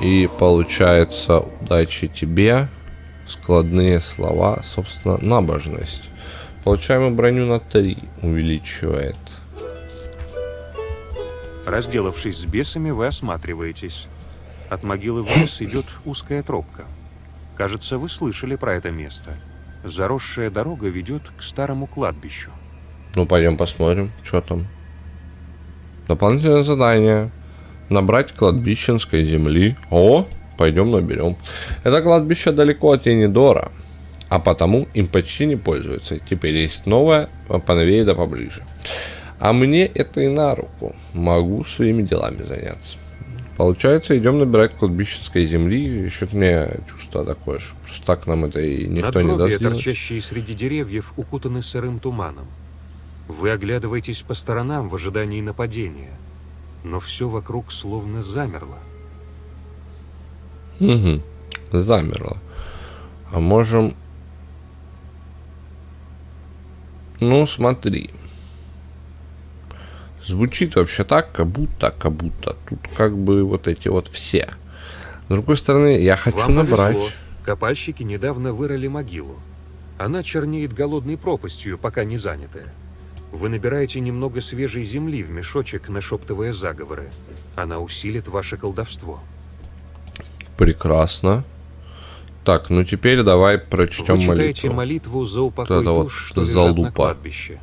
И получается, удачи тебе. Складные слова, собственно, набожность. Получаем броню на 3. Увеличивает. Разделавшись с бесами, вы осматриваетесь. От могилы вниз идет узкая тропка. Кажется, вы слышали про это место. Заросшая дорога ведет к старому кладбищу. Ну, пойдем посмотрим, что там. Дополнительное задание. Набрать кладбищенской земли. О, пойдем наберем. Это кладбище далеко от Енидора, а потому им почти не пользуются. Теперь есть новое, поновее да поближе. А мне это и на руку. Могу своими делами заняться. Получается, идем набирать кладбищенской земли. Что-то мне чувство такое, что просто так нам это и никто не даст делать. Торчащие среди деревьев, укутаны сырым туманом. Вы оглядываетесь по сторонам в ожидании нападения, но все вокруг словно замерло. Угу, замерло. А можем... Ну, смотри. Звучит вообще так, как будто. Тут как бы вот эти вот все. С другой стороны, я хочу Вам набрать... повезло. Копальщики недавно вырыли могилу. Она чернеет голодной пропастью, пока не занятая. Вы набираете немного свежей земли в мешочек, нашептывая заговоры. Она усилит ваше колдовство. Прекрасно. Так, ну теперь давай прочтем молитву. Вы читаете молитву за упокой душ, что лежат на кладбище.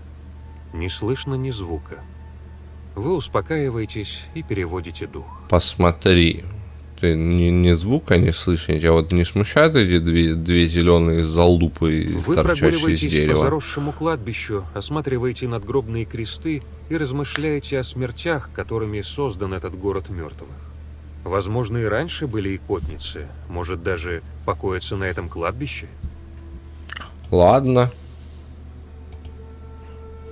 Не слышно ни звука. Вы успокаиваетесь и переводите дух. Посмотри. Ты ни звука не слышишь. Тебя вот не смущают эти две зеленые залупы, вы торчащие из дерева? Вы по заросшему кладбищу, осматриваете надгробные кресты и размышляете о смертях, которыми создан этот город мертвых. Возможно, и раньше были икотницы. Может, даже покоятся на этом кладбище? Ладно.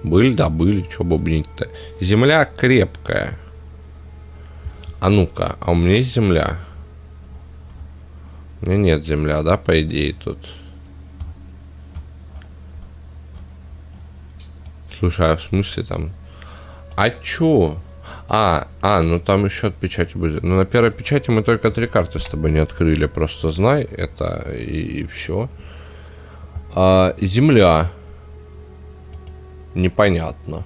Были, да были, что бубнить-то. Земля крепкая. А ну-ка, а у меня есть земля? У меня нет земля, да, по идее, тут. Слушай, а в смысле там? А чё? Ну там еще от печати будет. Ну на первой печати мы только 3 карты с тобой не открыли. Просто знай это и все. Земля. Непонятно.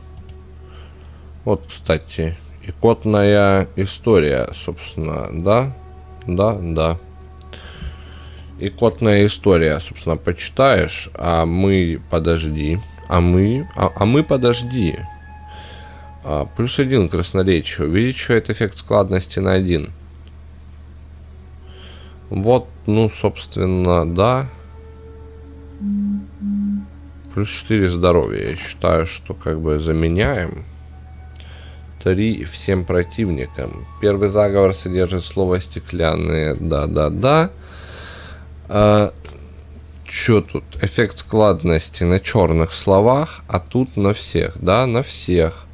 Вот, кстати, икотная история, собственно, да? Да. Икотная история, собственно, почитаешь, а мы подожди. А мы подожди. +1 красноречие. Увеличивает эффект складности на 1. Вот, ну, собственно, да. Плюс 4 здоровья. Я считаю, что как бы заменяем. 3 всем противникам. Первый заговор содержит слово стеклянные. Да-да-да. Чё тут? Эффект складности на черных словах, а тут на всех. Да, на всех.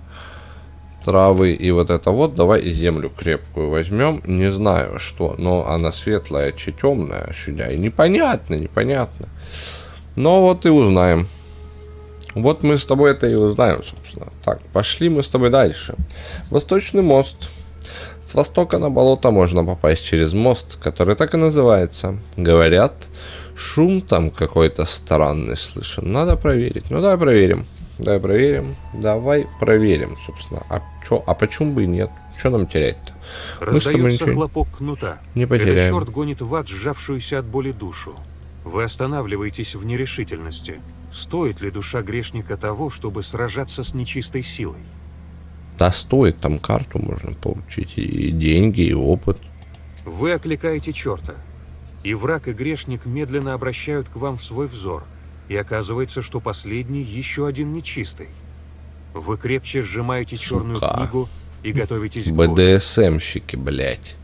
Травы и вот это вот. Давай землю крепкую возьмем. Не знаю что, но она светлая, чи темная. Сюда и непонятно. Но вот и узнаем. Вот мы с тобой это и узнаем, собственно. Так, пошли мы с тобой дальше. Восточный мост. С востока на болото можно попасть через мост, который так и называется. Говорят, шум там какой-то странный слышен. Надо проверить. Ну, давай проверим. Давай проверим, собственно. А почему бы и нет? Что нам терять-то? Раздается хлопок кнута. Не потеряем. Этот черт гонит в ад сжавшуюся от боли душу. Вы останавливаетесь в нерешительности. Стоит ли душа грешника того, чтобы сражаться с нечистой силой? Да стоит, там карту можно получить, и деньги, и опыт. Вы окликаете черта, и враг и грешник медленно обращают к вам в свой взор, и оказывается, что последний еще один нечистый. Вы крепче сжимаете черную книгу и готовитесь к бою. БДСМщики, блять.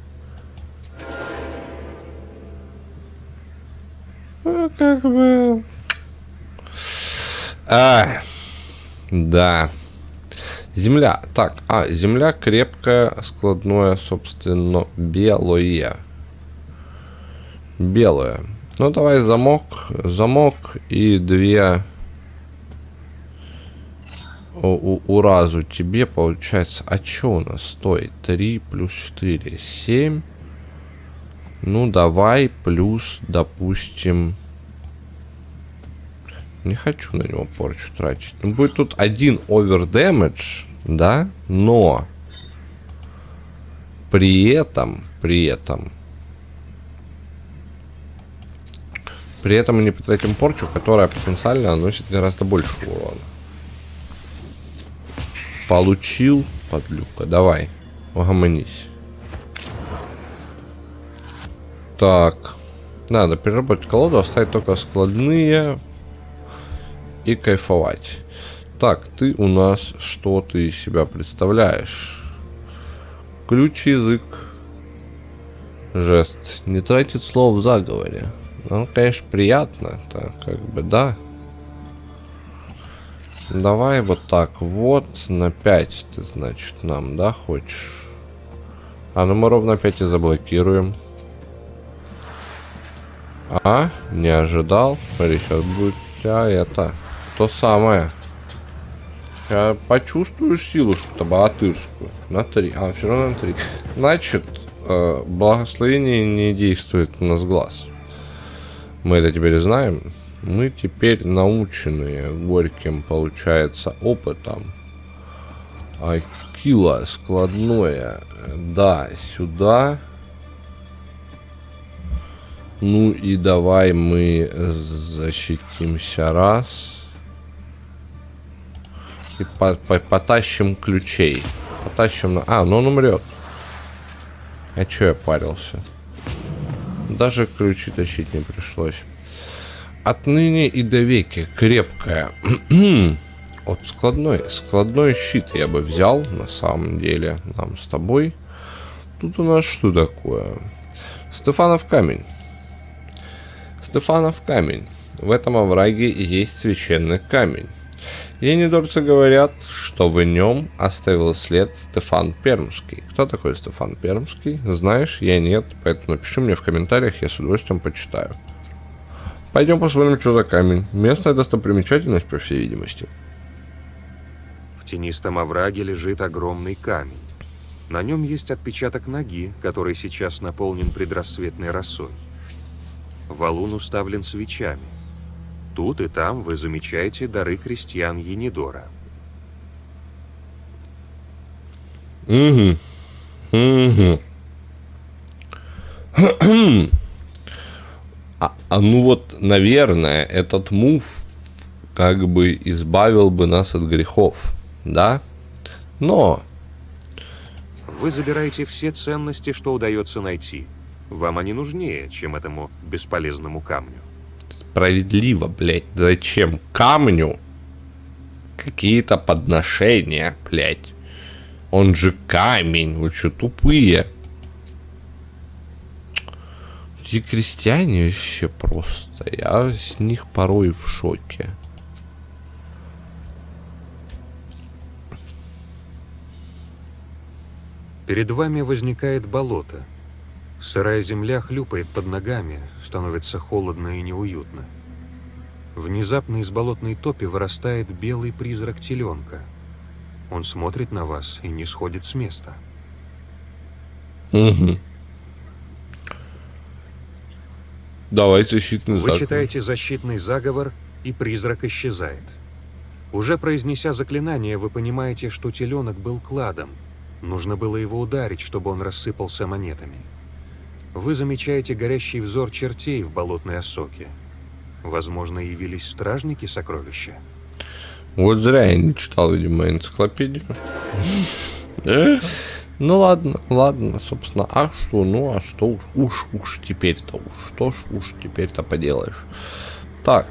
Ну, как бы... Да. Земля. Так, земля крепкая, складное, собственно, белое. Белое. Ну, давай замок и 2 уразу тебе получается. А что у нас стоит? 3 плюс 4, 7. Ну, давай плюс, допустим... Не хочу на него порчу тратить. Ну, будет тут 1 овердэмэдж, да? Но при этом мы не потратим порчу, которая потенциально наносит гораздо больше урона. Получил, подлюка. Давай, угомонись. Так. Надо переработать колоду, оставить только складные... И кайфовать. Так, ты у нас что ты из себя представляешь? Ключ, язык, жест. Не тратит слов в заговоре. Ну, конечно, приятно. Так, как бы, да. Давай вот так вот. На 5 ты, значит, нам, да, хочешь? Ну мы ровно 5 и заблокируем. Не ожидал. Смотри, сейчас будет это... То самое. Сейчас почувствуешь силушку-то богатырскую. На 3. Все равно на 3. Значит, благословение не действует на сглаз. Мы это теперь знаем. Мы теперь наученные горьким, получается, опытом. Кило складное. Да, сюда. Ну и давай мы защитимся раз. И потащим ключей. Потащим на... ну он умрет. А чё я парился? Даже ключи тащить не пришлось. Отныне и до веки крепкая. Вот складной щит я бы взял, на самом деле, нам с тобой. Тут у нас что такое? Стефанов камень. Стефанов камень. В этом овраге есть священный камень. Енидорцы говорят, что в нем оставил след Стефан Пермский. Кто такой Стефан Пермский? Знаешь, я нет, поэтому напиши мне в комментариях, я с удовольствием почитаю. Пойдем посмотрим, что за камень. Местная достопримечательность, по всей видимости. В тенистом овраге лежит огромный камень. На нем есть отпечаток ноги, который сейчас наполнен предрассветной росой. Валун уставлен свечами. Тут и там вы замечаете дары крестьян Енидора. Ну вот, наверное, этот мув как бы избавил бы нас от грехов, да? Но... Вы забираете все ценности, что удается найти. Вам они нужнее, чем этому бесполезному камню. Справедливо, блядь. Зачем камню какие-то подношения, блядь? Он же камень. Вы что, тупые? Эти крестьяне вообще просто. Я с них порой в шоке. Перед вами возникает болото. Сырая земля хлюпает под ногами, становится холодно и неуютно. Внезапно из болотной топи вырастает белый призрак теленка. Он смотрит на вас и не сходит с места. Угу. Давай защитный заговор. Вы читаете защитный заговор, и призрак исчезает. Уже произнеся заклинание, вы понимаете, что теленок был кладом. Нужно было его ударить, чтобы он рассыпался монетами. Вы замечаете горящий взор чертей в болотной осоке. Возможно, явились стражники сокровища. Вот зря я не читал, видимо, энциклопедию. Ну ладно, собственно. А что, ну а что уж теперь-то, что ж уж теперь-то поделаешь. Так.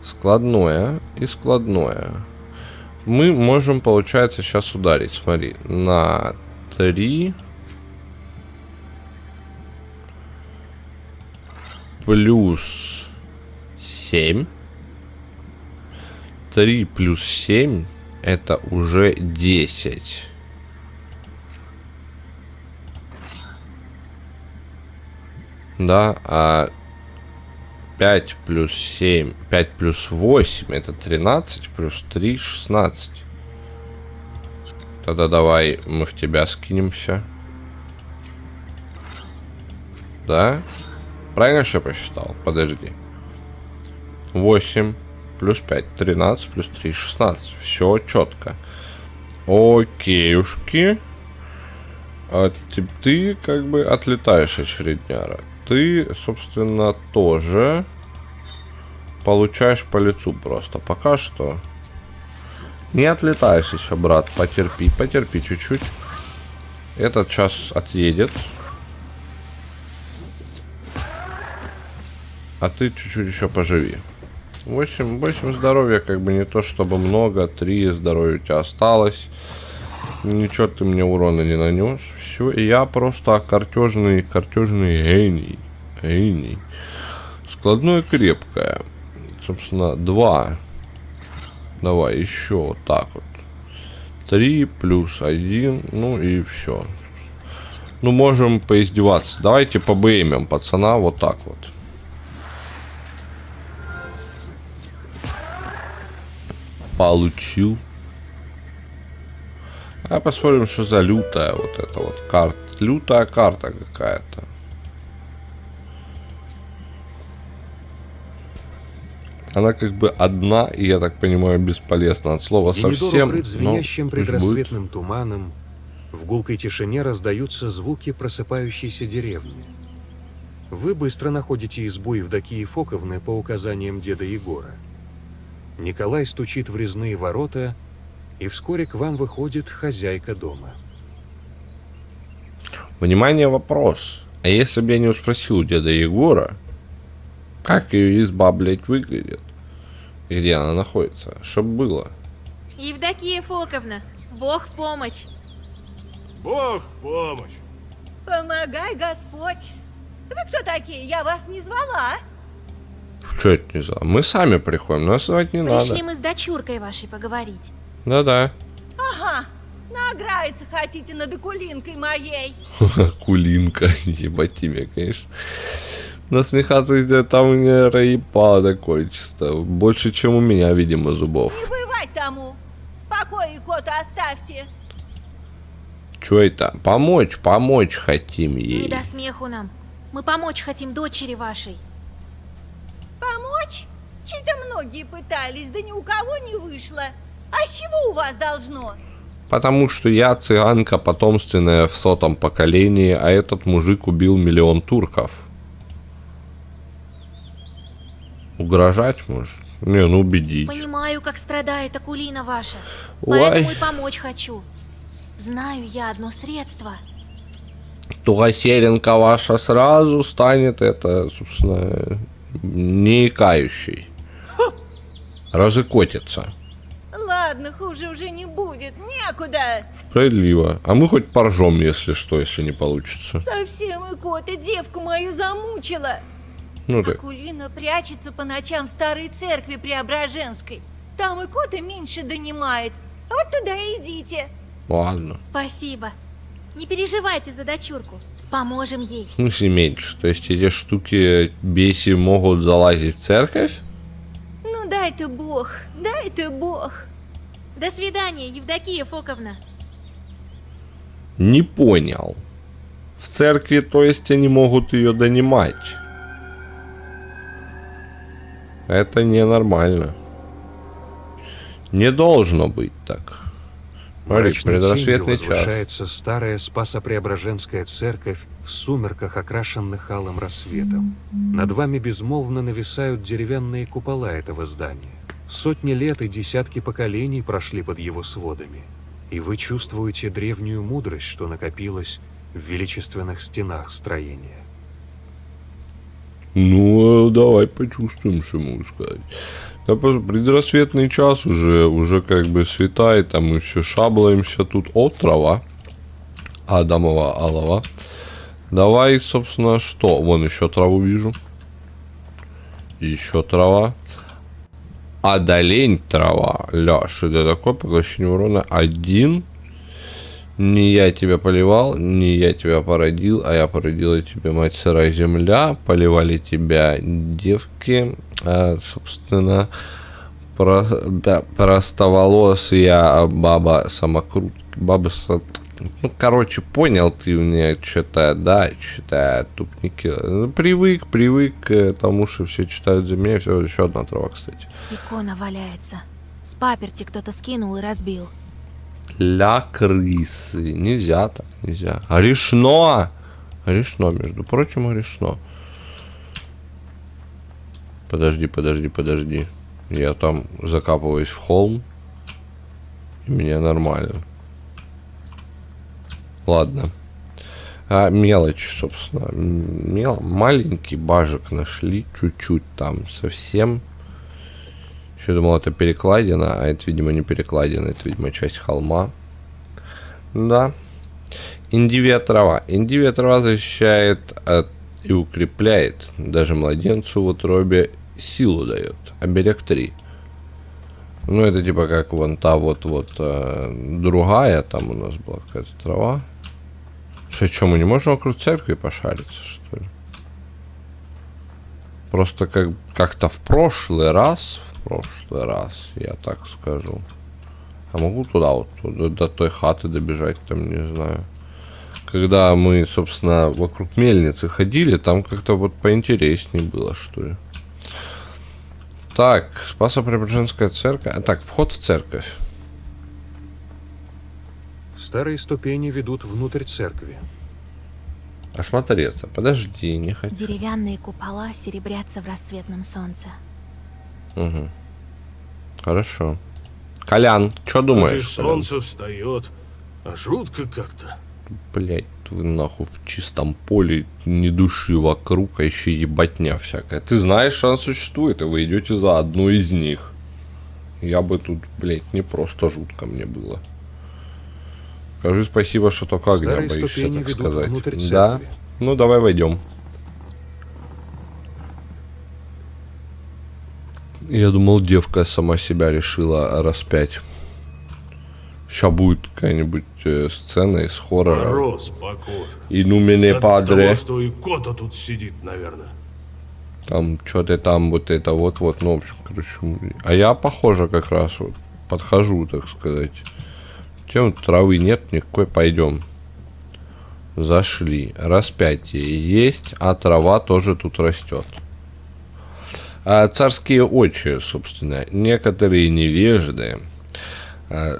Складное и складное. Мы можем, получается, сейчас ударить, смотри, на 3 плюс 7. 3 плюс 7 это уже 10. Да, а 5 плюс 7, 5 плюс 8 это 13, плюс 3 16. Тогда давай мы в тебя скинемся. Да? Правильно что я посчитал? Подожди. 8 плюс 5, 13, плюс 3, 16. Все четко. Окейушки. А ты как бы отлетаешь, очередняра. Ты, собственно, тоже получаешь по лицу просто. Пока что не отлетаешь еще, брат. Потерпи чуть-чуть. Этот час отъедет. А ты чуть-чуть еще поживи. 8 здоровья, как бы не то чтобы много. 3 здоровья у тебя осталось. Ничего ты мне урона не нанес. Все, и я просто картежный гений. Складное крепкое. Собственно, 2. Давай еще вот так вот. 3 плюс 1. Ну и все. Ну, можем поиздеваться. Давайте побеймем пацана вот так вот. Получил. А посмотрим, что за лютая вот эта вот карта. Лютая карта какая-то. Она как бы одна, и я так понимаю, бесполезна от слова совсем. Укрыт звенящим предрассветным туманом, в гулкой тишине раздаются звуки просыпающейся деревни. Вы быстро находите избу Евдокии Фоковны по указаниям деда Егора. Николай стучит в резные ворота, и вскоре к вам выходит хозяйка дома. Внимание, вопрос. А если бы я не спросил у деда Егора, как ее изба, блядь, выглядит? И где она находится? Чтоб было. Евдокия Фоковна, Бог в помощь. Бог в помощь. Помогай, Господь. Вы кто такие? Я вас не звала. Что это не за? Мы сами приходим, нас звать не надо. Пришли мы с дочуркой вашей поговорить. Да-да. Ага, награиться хотите над Акулинкой моей. Кулинка, ебать имя, конечно. Насмехаться здесь там у меня раипа такой чисто. Больше, чем у меня, видимо, зубов. Не бывать тому. В покое коту оставьте. Чё это? Помочь хотим ей. Не до смеху нам. Мы помочь хотим дочери вашей. Помочь? Чей-то многие пытались, да ни у кого не вышло. А с чего у вас должно? Потому что я цыганка потомственная в 100-м поколении, а этот мужик убил 1 миллион турков. Угрожать может? Не, ну убедить. Понимаю, как страдает Акулина ваша. Ой. Поэтому и помочь хочу. Знаю я одно средство. Тугоселенка ваша сразу станет, это, собственно, не икающей. Разыкотится. Ладно, хуже уже не будет, некуда. Справедливо. А мы хоть поржем, если что, если не получится. Совсем икота девку мою замучила. Ну ты. Акулина прячется по ночам в старой церкви Преображенской. Там икота меньше донимает. Вот туда и идите. Ладно. Спасибо. Не переживайте за дочурку. Поможем ей. В смысле меньше? То есть эти штуки беси могут залазить в церковь? Ну дай-то бог, дай-то бог. До свидания, Евдокия Фоковна. Не понял. В церкви, то есть, они могут ее донимать. Это ненормально. Не должно быть так. Смотри, Мрачной тенью предрассветный час. возвышается старая Спасо-Преображенская церковь в сумерках, окрашенных алым рассветом. Над вами безмолвно нависают деревянные купола этого здания. Сотни лет и десятки поколений прошли под его сводами. И вы чувствуете древнюю мудрость, что накопилась в величественных стенах строения. Ну, давай почувствуем, что могу сказать. Да, предрассветный час уже как бы светает, а мы все шаблаемся тут. О, трава. Адамова алова. Давай, собственно, что? Вон еще траву вижу. Еще трава. Одолень трава. Ля, что это такое? Поглощение урона 1. Не я тебя поливал, не я тебя породил, а я породила тебя, мать сырая земля. Поливали тебя девки. Собственно, простоволосая баба самокрут. Ну, короче, понял ты мне что-то, да, читая тупники. Привык к тому, что все читают за меня. Все, еще одна трава, кстати. Икона валяется. С паперти кто-то скинул и разбил. Для крысы. Нельзя так, нельзя. Грешно! Грешно, между прочим, грешно. Подожди. Я там закапываюсь в холм. И мне нормально. Ладно. Мелочь, собственно. Маленький бажик нашли. Чуть-чуть там совсем. Еще думал, это перекладина. А это, видимо, не перекладина. Это, видимо, часть холма. Да. Индивия трава. Индивия трава защищает от и укрепляет. Даже младенцу в утробе силу дает. Оберег 3. Ну, это типа как вон та вот другая. Там у нас была какая-то трава. Что, мы не можем вокруг церкви пошариться, что ли? Просто как-то в прошлый раз, я так скажу. А могу туда вот, до той хаты добежать, там, не знаю. Когда мы, собственно, вокруг мельницы ходили, там как-то вот поинтереснее было, что ли. Так, Спасо-Преображенская церковь. Так, вход в церковь. Старые ступени ведут внутрь церкви. Осмотреться. Подожди, не хочу. Деревянные купола серебрятся в рассветном солнце. Угу. Хорошо. Колян, что думаешь? Солнце встает, а жутко как-то. Блять, вы нахуй в чистом поле, ни души вокруг, а еще ебатня всякая. Ты знаешь, что она существует, и вы идете за одну из них. Я бы тут, блять, не просто жутко мне было. Скажи спасибо, что только огня боишься, так сказать. Да? Ну, давай войдем. Я думал, девка сама себя решила распять. Сейчас будет какая-нибудь сцена из хоррора. Мороз по коже. И ну меня падре. От того, что и кота тут сидит, наверное. Там что-то там вот это вот, ну, в общем, короче. А я, похоже, как раз вот подхожу, так сказать. Тем травы нет никакой, пойдем. Зашли. Распятие есть, а трава тоже тут растет. А царские очи, собственно, некоторые невежды,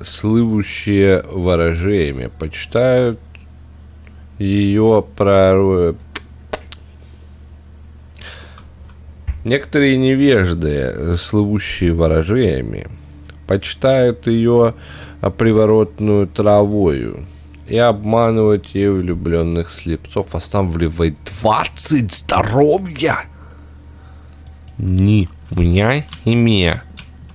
слывущие ворожеями, почитают ее Некоторые невежды, слывущие ворожеями, почитают ее приворотную травою и обманываете влюбленных слепцов, останавливает 20 здоровья. Не меня имя.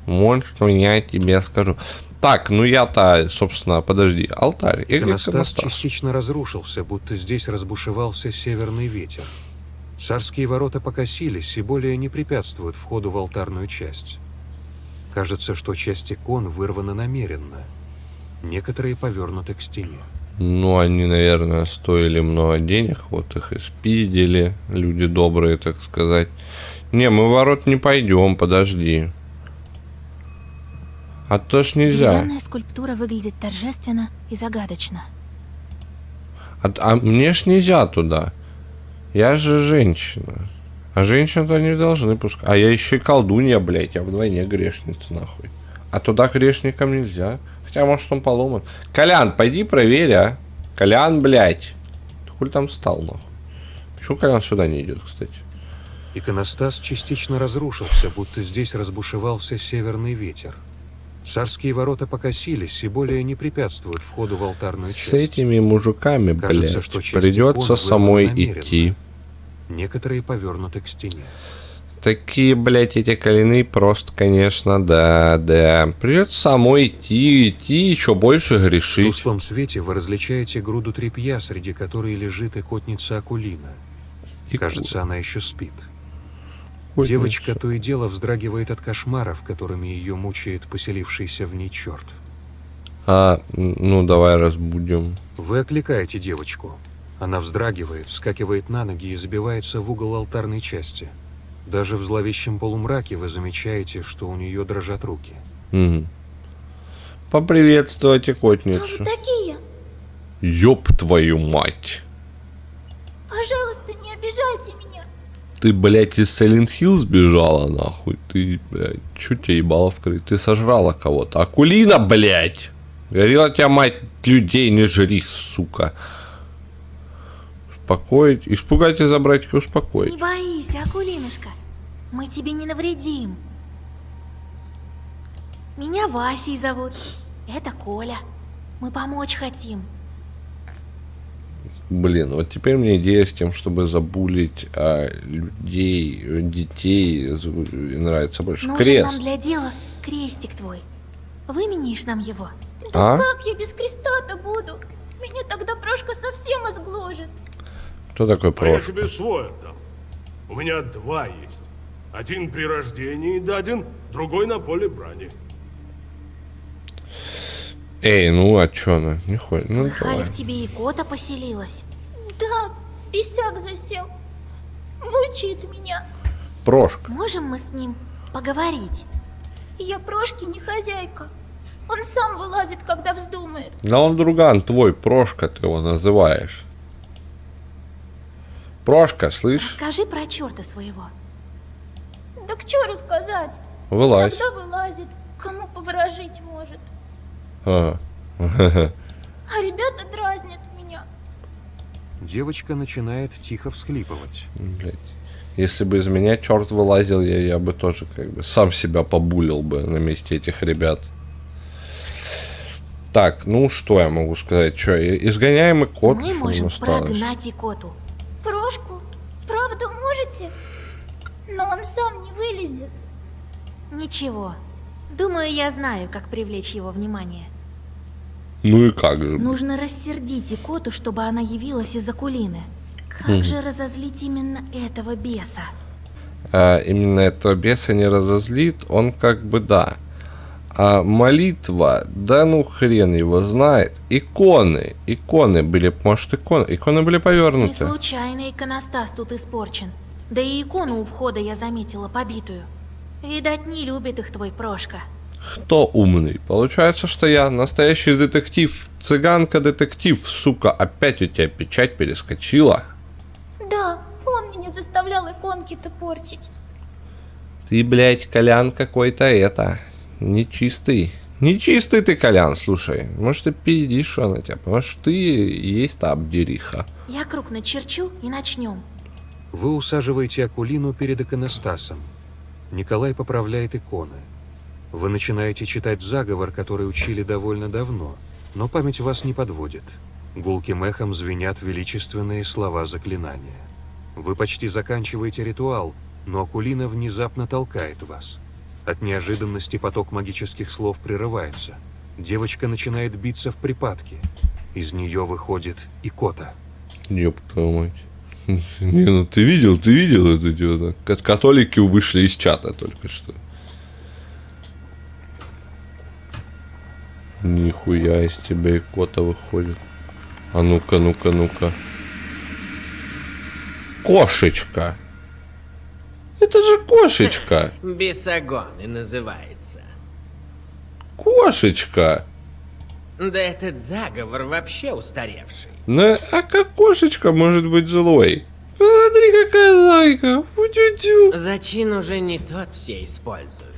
Вот что я тебе скажу. Так, ну я-то, собственно, подожди, алтарь. Иконостас частично разрушился, будто здесь разбушевался северный ветер. Царские ворота покосились и более не препятствуют входу в алтарную часть. Кажется, что часть икон вырвана намеренно. Некоторые повернуты к стене. Ну, они, наверное, стоили много денег. Вот их и спиздили. Люди добрые, так сказать. Не, мы в ворот не пойдем, подожди. А то ж нельзя. Деревянная скульптура выглядит торжественно и загадочно. А мне ж нельзя туда. Я же женщина. А женщин-то не должны пускать. А я еще и колдунья, блядь. Я вдвойне грешница, нахуй. А туда грешникам нельзя. Хотя, может, он поломан. Колян, пойди проверь, а. Колян, блядь. Ты хуй там встал, нахуй. Почему Колян сюда не идет, кстати? Иконостас частично разрушился, будто здесь разбушевался северный ветер. Царские ворота покосились и более не препятствуют входу в алтарную часть. С этими мужиками, Кажется, блядь, что часть придется икон самой вырвана намеренно. идти. Некоторые повернуты к стене. Такие, блядь, эти коляны просто, конечно, да. Придется самой идти, еще больше В грешить. тусклом свете вы различаете груду тряпья, среди которой лежит икотница Акулина. Кажется, она еще спит. Девочка то и дело вздрагивает от кошмаров, которыми ее мучает поселившийся в ней черт. Ну давай разбудим. Вы окликаете девочку. Она вздрагивает, вскакивает на ноги и забивается в угол алтарной части. Даже в зловещем полумраке вы замечаете, что у нее дрожат руки. Угу. Поприветствовать Кто икотницу. вы такие? Ёб твою мать. Пожалуйста, не обижайте меня. Ты, блядь, из Silent Hill сбежала, нахуй. Ты, блядь, чё тебя ебало вкрыть? Ты сожрала кого-то. Акулина, блядь! Говорила тебя, мать, людей не жри, сука. Успокоить. Испугать и забрать и успокоить. Не боись, Акулинушка. Мы тебе не навредим. Меня Васей зовут. Это Коля. Мы помочь хотим. Блин, вот теперь мне идея с тем, чтобы забулить людей, детей, нравится больше. Нужен Крест. нам для дела крестик твой. Выменишь нам его? А? Как я без креста-то буду? Меня тогда Прошка совсем изгложит. Кто такой А я Прошка? тебе свой отдам. У меня два есть. Один при рождении даден, другой на поле брани. Эй, ну а чё она? Не ходит. Ну Слыхали, давай. в тебе и кота поселилась. Да, писяк засел. Мучает меня. Прошка. Можем мы с ним поговорить? Я Прошке не хозяйка. Он сам вылазит, когда вздумает. Да он друган твой, Прошка, ты его называешь. Прошка, слышь? Расскажи про черта своего. Так что рассказать? Вылазь. Когда вылазит, кому поворожить может. Ага. А ребята дразнят меня. Девочка начинает тихо всхлипывать. Блять. Если бы из меня черт вылазил, я бы тоже как бы сам себя побулил бы на месте этих ребят. Так, ну что я могу сказать? Что, изгоняем кот, Мы что можем нам осталось? прогнать икоту. Прошку, правда можете? Но он сам не вылезет. Ничего. Думаю, я знаю, как привлечь его внимание. Ну и как же? Нужно рассердить икоту, чтобы она явилась из Акулины. Как же разозлить именно этого беса? Именно этого беса не разозлит, он как бы да. А молитва, да ну хрен его знает. Иконы были, может иконы были Не повернуты. случайно иконостас тут испорчен. Да и икону у входа я заметила побитую. Видать, не любит их твой Прошка. Кто умный? Получается, что я настоящий детектив. Цыганка-детектив, сука, опять у тебя печать перескочила. Да, он меня заставлял иконки-то портить. Ты, блядь, Колян какой-то нечистый. Нечистый ты, Колян, слушай. Может, ты пиздишь, что на тебя? Потому что ты и есть та обдериха. Я круг начерчу и начнем. Вы усаживаете Акулину перед иконостасом. Николай поправляет иконы. Вы начинаете читать заговор, который учили довольно давно, но память вас не подводит. Гулким эхом звенят величественные слова заклинания. Вы почти заканчиваете ритуал, но Акулина внезапно толкает вас. От неожиданности поток магических слов прерывается. Девочка начинает биться в припадке. Из нее выходит икота. Ёб твою мать. Не, ну ты видел это дело? Католики вышли из чата только что. Нихуя из тебя икота выходит. А ну-ка, ну-ка, ну-ка. Кошечка. Это же кошечка. Бесогон и называется. Кошечка. Да этот заговор вообще устаревший. Ну, а как кошечка может быть злой? Смотри, какая зайка. Фу-тю-тю. Зачин уже не тот все используют.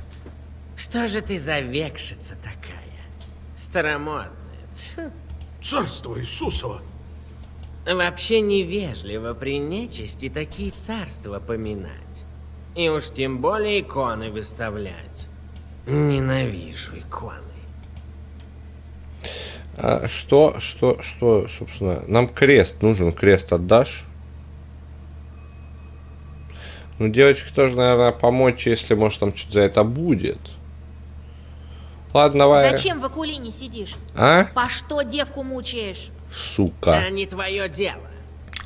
Что же ты за векшица такая? Старомодная. Тьфу. Царство Иисусово. Вообще невежливо при нечисти такие царства поминать. И уж тем более иконы выставлять. Ненавижу иконы. А что, собственно, нам крест нужен, крест отдашь? Ну, девочке тоже, наверное, помочь, если, может, там что-то за это будет. Ладно, давай. Зачем в Акулине сидишь? А? По что девку мучаешь? Сука. А не твое дело.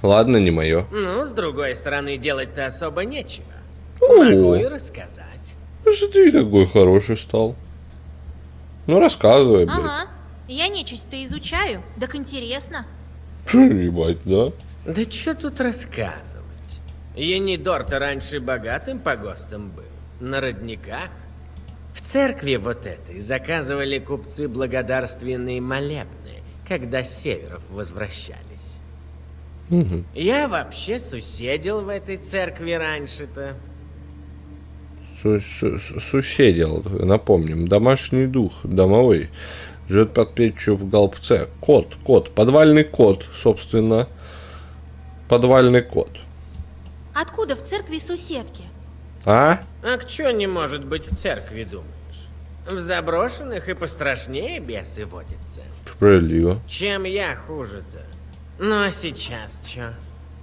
Ладно, не мое. Ну, с другой стороны, делать-то особо нечего. О. Могу и рассказать. Что ты такой хороший стал? Ну, рассказывай, блядь. Ага. Я нечисть-то изучаю. Так интересно. Ебать, да? Да что тут рассказывать? Енидор-то раньше богатым погостом был. На родниках. В церкви вот этой заказывали купцы благодарственные молебны, когда с северов возвращались. Угу. Я вообще суседил в этой церкви раньше-то. Суседил, напомним. Домашний дух, домовой. Живет под печью в голубце. Кот. Подвальный кот, собственно. Подвальный кот. Откуда в церкви суседки? А? А чё не может быть в церкви, думаешь? В заброшенных и пострашнее бесы водятся. Справедливо. Чем я хуже-то? Ну а сейчас чё?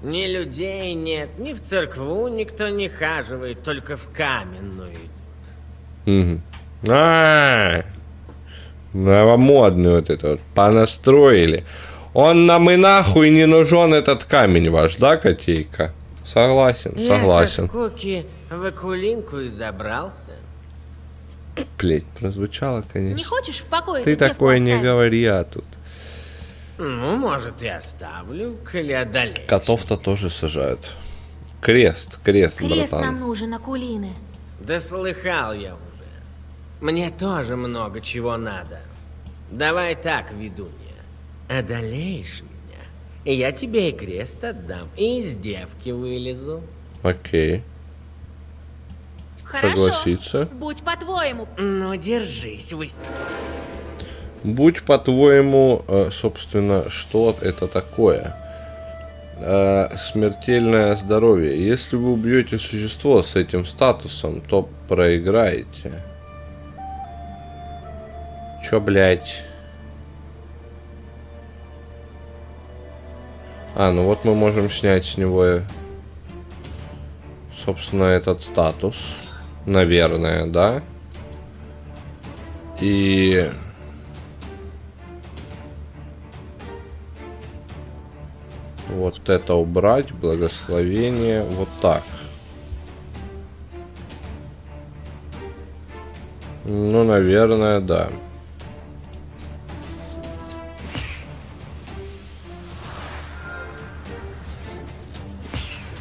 Ни людей нет, ни в церкву никто не хаживает, только в каменную идут. Угу. Новомодный вот это вот. Понастроили. Он нам и нахуй не нужен, этот камень ваш, да, котейка? Согласен. Я со скуки в Акулинку и забрался. Блять, прозвучало, конечно. Не хочешь в покое Ты такое не говори, а тут. Ну, может, и оставлю, коли одолеешь. Котов-то тоже сажают. Крест, братан. Нам нужен, Акулины. Да слыхал я уже. Мне тоже много чего надо. Давай так, ведунья. Одолеешь меня, и я тебе и крест отдам, и из девки вылезу. Окей. Хорошо. Согласиться. Будь по-твоему. Ну, держись, Будь по-твоему, собственно, что это такое? Смертельное здоровье. Если вы убьете существо с этим статусом, то проиграете. Чё, блядь? А, ну вот мы можем снять с него, собственно, этот статус. Наверное, да? И... вот это убрать, благословение, вот так. Ну, наверное, да.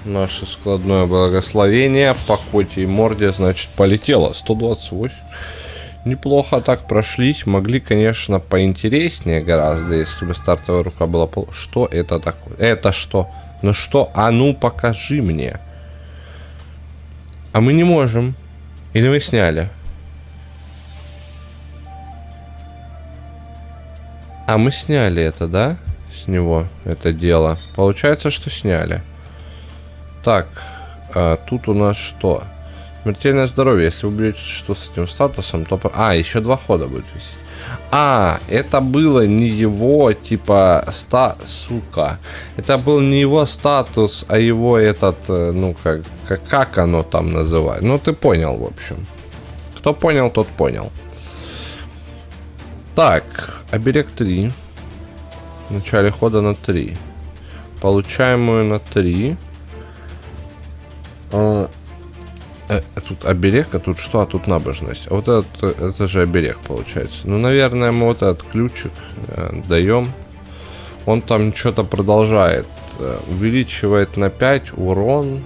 Наше складное благословение по коте и морде, значит, полетело. 128. Неплохо так прошлись. Могли, конечно, поинтереснее гораздо, если бы стартовая рука была... Что это такое? Это что? Ну что? А ну, покажи мне. А мы не можем. Или мы сняли? А мы сняли это, да? С него это дело. Получается, что сняли. Так, а тут у нас что? Смертельное здоровье. Если вы убьете что с этим статусом, то... А, еще 2 хода будет висеть. А, это было не его, типа, сука. Это был не его статус, а его этот, ну, как оно там называют. Ну, ты понял, в общем. Кто понял, тот понял. Так, оберег 3. В начале хода на 3. Получаемую на 3. Тут оберег, а тут что? А тут набожность. А вот это же оберег получается. Ну, наверное, мы вот этот ключик даем. Он там что-то продолжает. Увеличивает на 5 урон.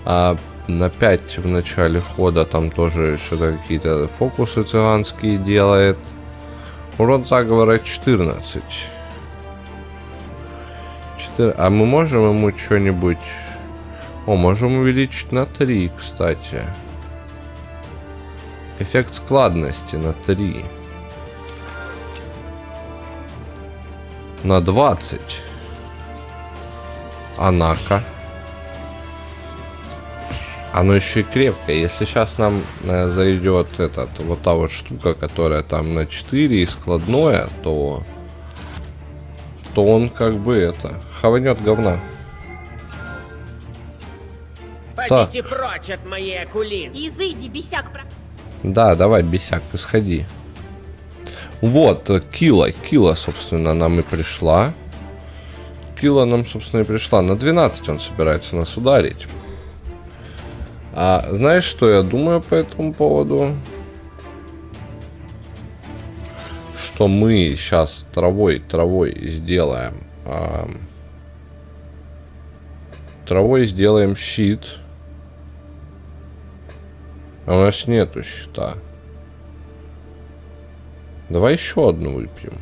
А на 5 в начале хода там тоже что-то какие-то фокусы цыганские делает. Урон заговора 14. А мы можем ему что-нибудь... О, можем увеличить на 3, кстати. Эффект складности на 3. На 20. Анака. Оно еще и крепкое. Если сейчас нам зайдет вот та вот штука, которая там на 4 и складное, то он как бы хаванет говна. Пойдите прочь от моей акулины. Изыди, бесяк. Да, давай, бесяк, ты сходи. Вот, Кила, собственно, нам и пришла. Кила нам, собственно, и пришла. На 12 он собирается нас ударить. А знаешь, что я думаю по этому поводу? Что мы сейчас травой сделаем. Травой сделаем щит. А у нас нету щита. Давай еще одну выпьем.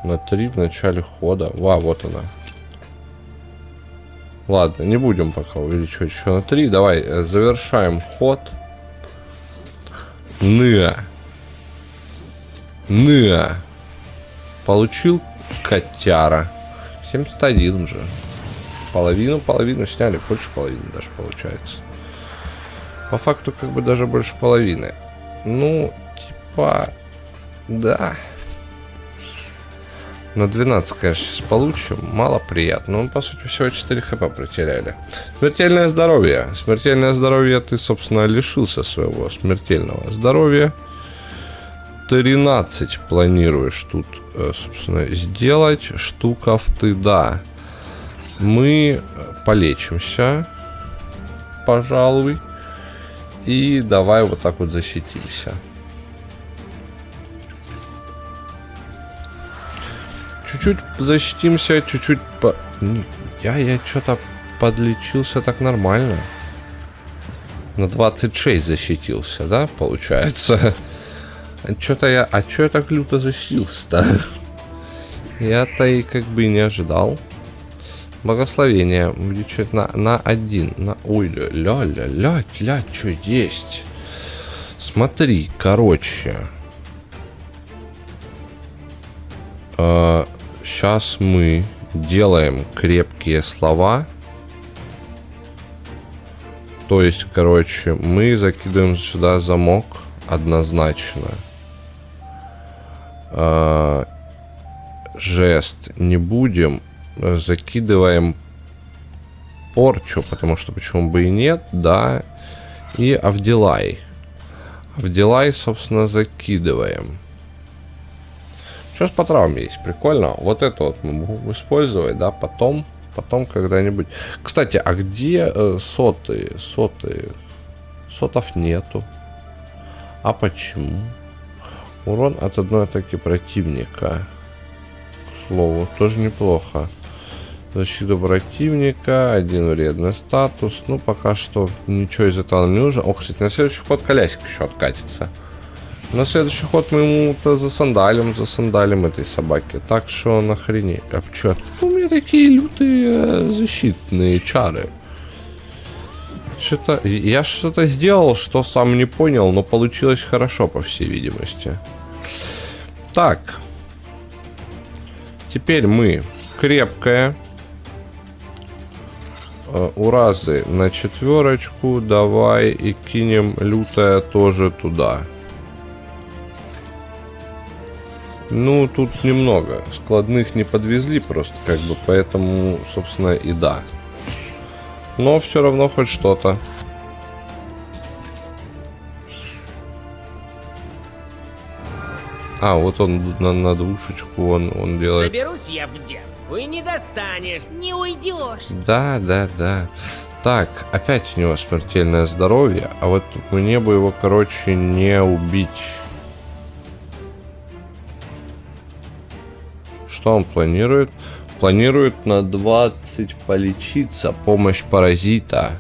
На 3 в начале хода. Вот она. Ладно, не будем пока увеличивать еще на 3. Давай завершаем ход. Получил котяра. 71 же. Половину сняли. Больше половины даже получается. По факту как бы даже больше половины. Ну, типа... Да. На 12, конечно, сейчас получим. Мало приятно. Но, по сути, всего 4 хп потеряли. Смертельное здоровье. Смертельное здоровье. Ты, собственно, лишился своего смертельного здоровья. 13 планируешь тут, собственно, сделать. Штуков ты, да. Мы полечимся, пожалуй. И давай вот так вот защитимся. Чуть-чуть защитимся, чуть-чуть Я что-то подлечился так нормально. На 26 защитился, да, получается? Что-то я... А что я так люто защитился-то? Я-то и как бы не ожидал. Благословение увеличивает на 1. Ой, ля, что есть? Смотри, короче. Сейчас мы делаем крепкие слова. То есть, короче, мы закидываем сюда замок однозначно. Жест не будем. Закидываем порчу, потому что почему бы и нет, да. И Авдилай. Авдилай, собственно, закидываем. Что по травме есть? Прикольно. Вот это вот мы можем использовать, да, потом когда-нибудь. Кстати, а где сотые? Сотов нету. А почему? Урон от одной атаки противника. К слову, тоже неплохо. Защиту противника, 1 вредный статус. Ну, пока что ничего из этого нам не нужно. О, кстати, на следующий ход колясик еще откатится. На следующий ход мы ему-то засандалим этой собаки. Так что нахренеть. А чё, у меня такие лютые защитные чары. Я что-то сделал, что сам не понял, но получилось хорошо, по всей видимости. Так. Теперь мы крепкая. уразы на 4, давай и кинем лютое тоже туда. Ну, тут немного. Складных не подвезли просто, как бы, поэтому, собственно, и да. Но все равно хоть что-то. А, вот он на двушечку, он делает. Соберусь я в девку и не достанешь. Не уйдешь. Да. Так, опять у него смертельное здоровье, а вот мне бы его, короче, не убить. Что он планирует? Планирует на 20 полечиться. Помощь паразита.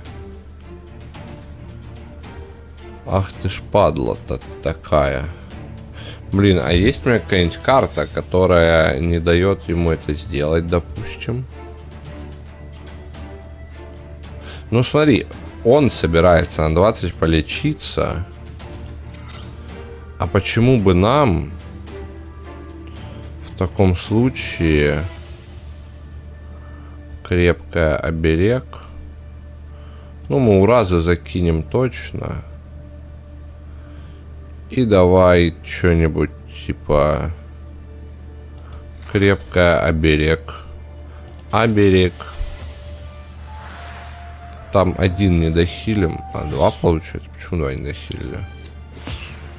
Ах ты ж падла-то такая. Блин, а есть у меня какая-нибудь карта, которая не дает ему это сделать, допустим? Ну смотри, он собирается на 20 полечиться. А почему бы нам в таком случае крепкая оберег? Ну, мы уразы закинем точно. И давай что-нибудь типа крепкая оберег. Оберег. Там один не дохилим, а 2 получается. Почему 2 не дохилили?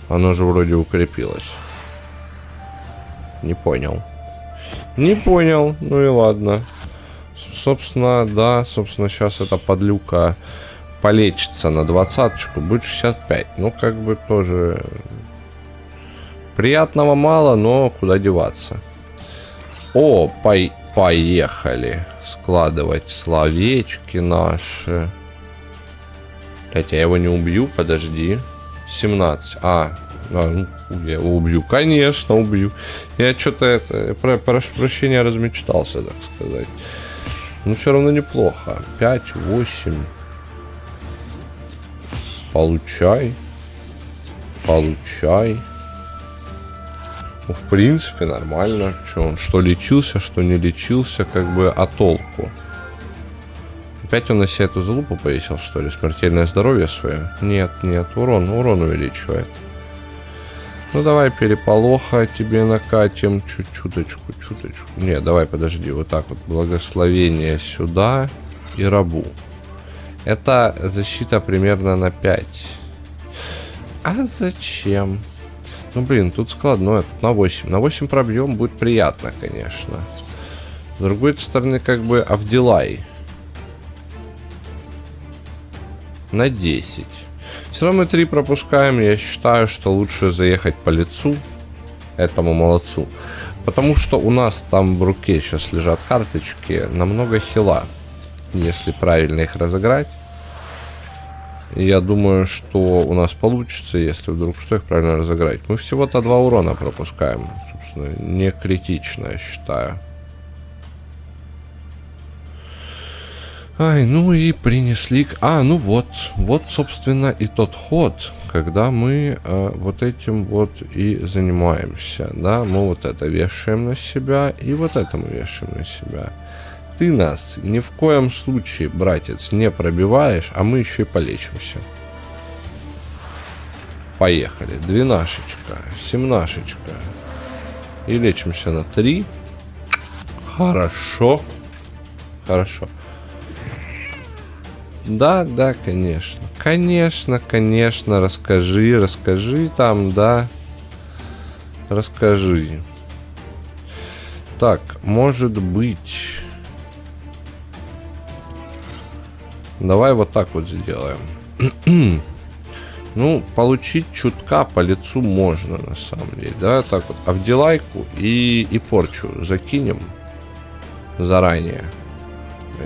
Оно же вроде укрепилось. Не понял. Не понял. Ну и ладно. Собственно, да. Собственно, сейчас эта подлюка полечится на 20-чку. Будет 65. Ну, как бы тоже... Приятного мало, но куда деваться. О, поехали. Складывать словечки наши. Хотя я его не убью, подожди. 17. Ну, я его убью. Конечно, убью. Я что-то это... Прошу прощения, размечтался, так сказать. Но все равно неплохо. 5, 8. Получай. Получай. Ну, в принципе, нормально. Что лечился, что не лечился, как бы, а толку? Опять он на себя эту залупу повесил, что ли? Смертельное здоровье свое? Нет, урон увеличивает. Ну, давай переполоха тебе накатим. Чуточку. Не, давай, подожди, вот так вот. Благословение сюда и рабу. Это защита примерно на 5. А зачем? Ну, блин, тут складное, тут на 8. На 8 пробьем, будет приятно, конечно. С другой стороны, как бы, Авдилай. На 10. Все равно мы 3 пропускаем. Я считаю, что лучше заехать по лицу этому молодцу. Потому что у нас там в руке сейчас лежат карточки намного хила. Если правильно их разыграть. Я думаю, что у нас получится, если вдруг что их правильно разыграть. Мы всего-то 2 урона пропускаем. Собственно, не критично, я считаю. Ай, ну и принесли... ну вот, собственно, и тот ход, когда мы вот этим вот и занимаемся, да, мы вот это вешаем на себя, и вот это мы вешаем на себя. Ты нас ни в коем случае, братец, не пробиваешь, а мы еще и полечимся. Поехали, 12-шечка, 17-шечка, и лечимся на 3. Хорошо. Да, конечно. Конечно, расскажи там, да. Расскажи. Так, может быть... Давай вот так вот сделаем. Ну, получить чутка по лицу можно, на самом деле. Давай так вот Авдилайку и порчу закинем заранее.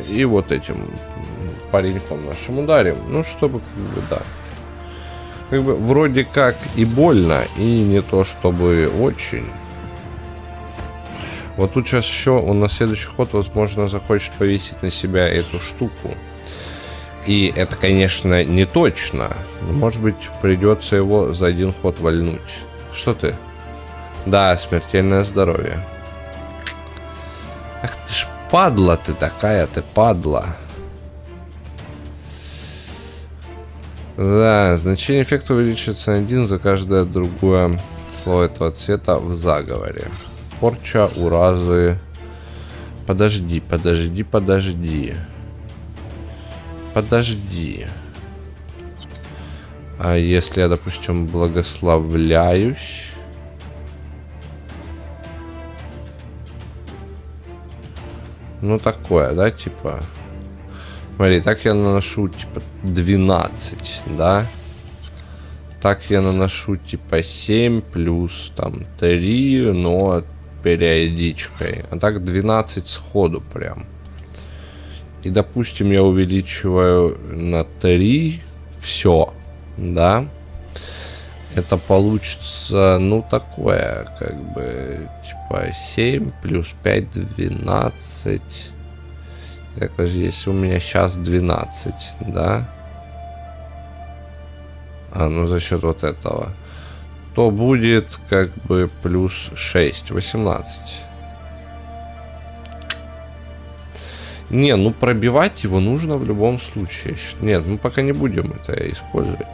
И вот этим пареньком нашим ударим. Ну, чтобы, как бы, да. Как бы, вроде как и больно, и не то, чтобы очень. Вот тут сейчас еще он на следующий ход, возможно, захочет повесить на себя эту штуку. И это, конечно, не точно. Но, может быть, придется его за 1 ход вальнуть. Что ты? Да, смертельное здоровье. Ах ты ж падла ты такая, ты падла. Да, значение эффекта увеличится на 1 за каждое другое слово этого цвета в заговоре. Порча, уразы. Подожди. А если я, допустим, благословляюсь? Ну, такое, да, типа... Смотри, так я наношу, типа, 12, да? Так я наношу, типа, 7 плюс, там, 3, но периодичкой. А так 12 сходу прям. И, допустим, я увеличиваю на 3 все, да? Это получится, ну, такое, как бы, типа, 7 плюс 5, 12... Так, если у меня сейчас 12, да? А, ну за счет вот этого. То будет как бы плюс 6, 18. Не, ну пробивать его нужно в любом случае. Нет, мы пока не будем это использовать.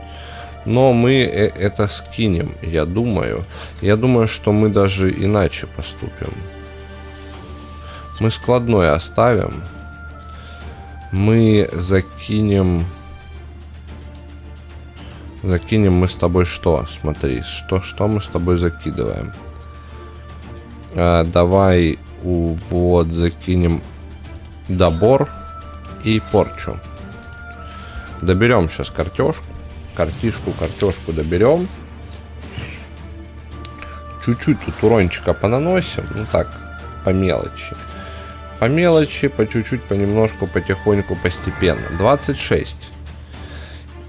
Но мы это скинем, я думаю. Я думаю, что мы даже иначе поступим. Мы складной оставим. Мы закинем мы с тобой что? Смотри, что мы с тобой закидываем? Давай вот закинем добор и порчу. Доберем сейчас картишку доберем. Чуть-чуть тут урончика понаносим. Ну так, по мелочи. По мелочи, по чуть-чуть, понемножку, потихоньку, постепенно. 26.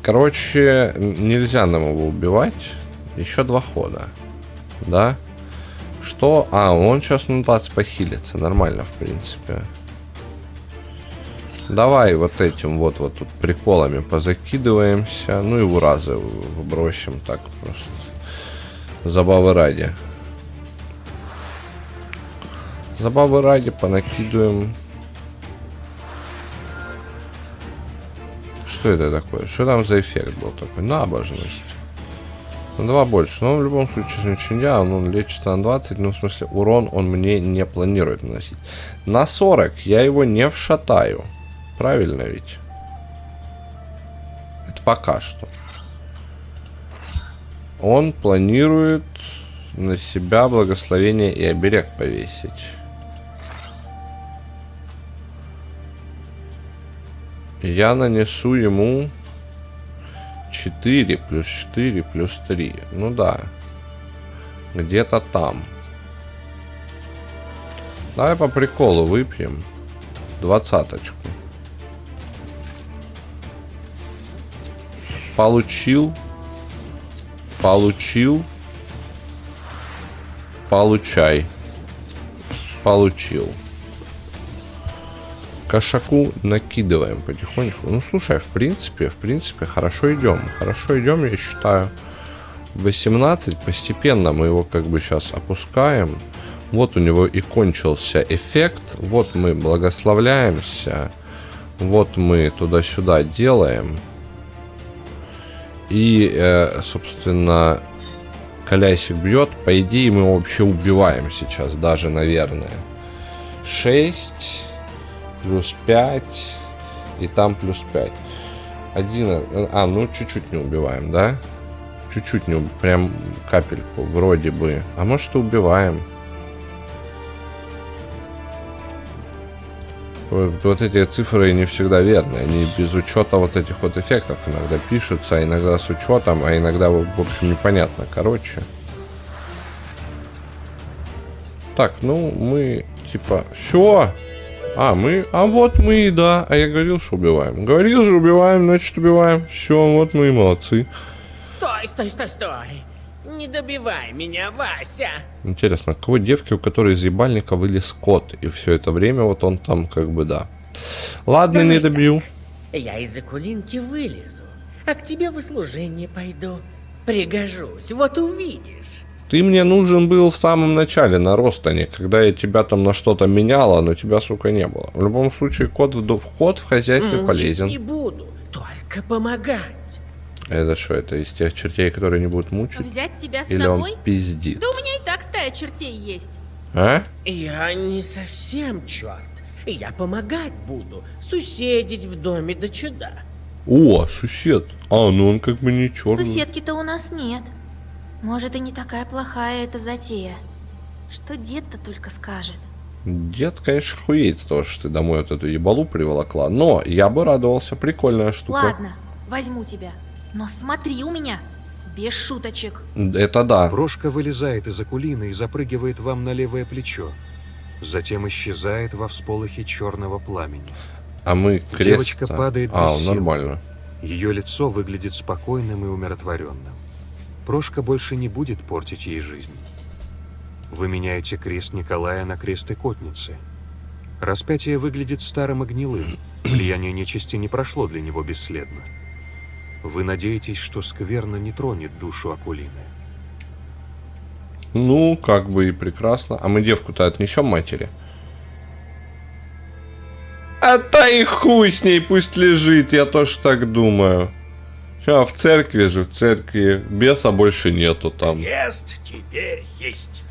Короче, нельзя нам его убивать. Еще 2 хода. Да? Что? А, он сейчас на 20 похилится. Нормально, в принципе. Давай вот этим вот тут приколами позакидываемся. Ну и в уразы выбросим так просто. Забавы ради. Забавы ради понакидываем. Что это такое? Что там за эффект был такой? Набожность. На 2 больше. Но в любом случае, ничего, он лечится на 20. Ну, в смысле, урон он мне не планирует наносить. На 40 я его не вшатаю. Правильно ведь? Это пока что. Он планирует на себя благословение и оберег повесить. Я нанесу ему 4 плюс 4 плюс 3. Ну да. Где-то там. Давай по приколу выпьем. 20-очку. Получил. Получай. Получил. Кошаку накидываем потихонечку. Ну, слушай, в принципе, хорошо идем. Хорошо идем, я считаю. 18. Постепенно мы его как бы сейчас опускаем. Вот у него и кончился эффект. Вот мы благословляемся. Вот мы туда-сюда делаем. И, собственно, колясик бьет. По идее, мы его вообще убиваем сейчас даже, наверное. 6... Плюс 5. И там плюс 5. 1. А, ну чуть-чуть не убиваем, да? Чуть-чуть не убиваем. Прям капельку, вроде бы. А может и убиваем. Вот эти цифры не всегда верны. Они без учета вот этих вот эффектов иногда пишутся, а иногда с учетом, а иногда, в общем, непонятно. Короче. Так, ну мы типа... Все! А вот мы, да. А я говорил, что убиваем. Говорил же, убиваем, значит убиваем. Все, вот мы и молодцы. Стой. Не добивай меня, Вася. Интересно, какой девки, у которой из ебальника вылез кот, и все это время вот он там как бы, да. Ладно, давай не добью. Я из Акулинки вылезу, а к тебе в услужение пойду. Пригожусь, вот увидишь. Ты мне нужен был в самом начале на Ростоне, когда я тебя там на что-то меняла, но тебя, сука, не было. В любом случае, вход в хозяйстве полезен. Не буду, только помогать. Это что, это из тех чертей, которые не будут мучить? Взять тебя с Или собой? он пиздит? Да у меня и так стая чертей есть. А? Я не совсем черт. Я помогать буду. Суседить в доме до чуда. О, сусед. А, ну он как бы не черный. Соседки-то у нас нет. Может, и не такая плохая эта затея. Что дед-то только скажет. Дед, конечно, хуеет с того, что ты домой вот эту ебалу приволокла. Но я бы радовался, прикольная штука. Ладно, возьму тебя. Но смотри у меня. Без шуточек. Это да. Прошка вылезает из акулины и запрыгивает вам на левое плечо. Затем исчезает во всполохе черного пламени. А мы крест... Девочка падает без сил. Нормально. Ее лицо выглядит спокойным и умиротворенным. Прошка больше не будет портить ей жизнь. Вы меняете крест Николая на крест икотницы. Распятие выглядит старым и гнилым. Влияние нечисти не прошло для него бесследно. Вы надеетесь, что скверно не тронет душу Акулины. Ну, как бы и прекрасно. А мы девку-то отнесем матери? А та и хуй с ней, пусть лежит, я тоже так думаю. А в церкви же, в церкви беса больше нету там. Крест теперь есть.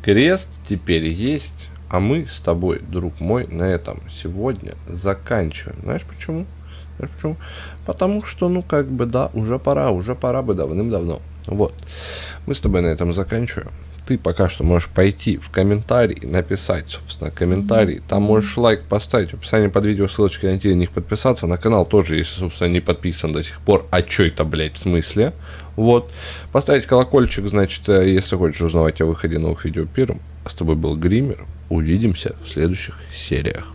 Крест теперь есть, а мы с тобой, друг мой, на этом сегодня заканчиваем. Знаешь почему? Знаешь почему? Потому что, ну, как бы, да, уже пора бы давным-давно. Вот. Мы с тобой на этом заканчиваем. Ты пока что можешь пойти в комментарии, написать, собственно, комментарий. Там можешь лайк поставить, в описании под видео ссылочки найти, на них подписаться. На канал тоже, если, собственно, не подписан до сих пор. А чё это, блядь, в смысле? Вот. Поставить колокольчик, значит, если хочешь узнавать о выходе новых видео первым. С тобой был Гример. Увидимся в следующих сериях.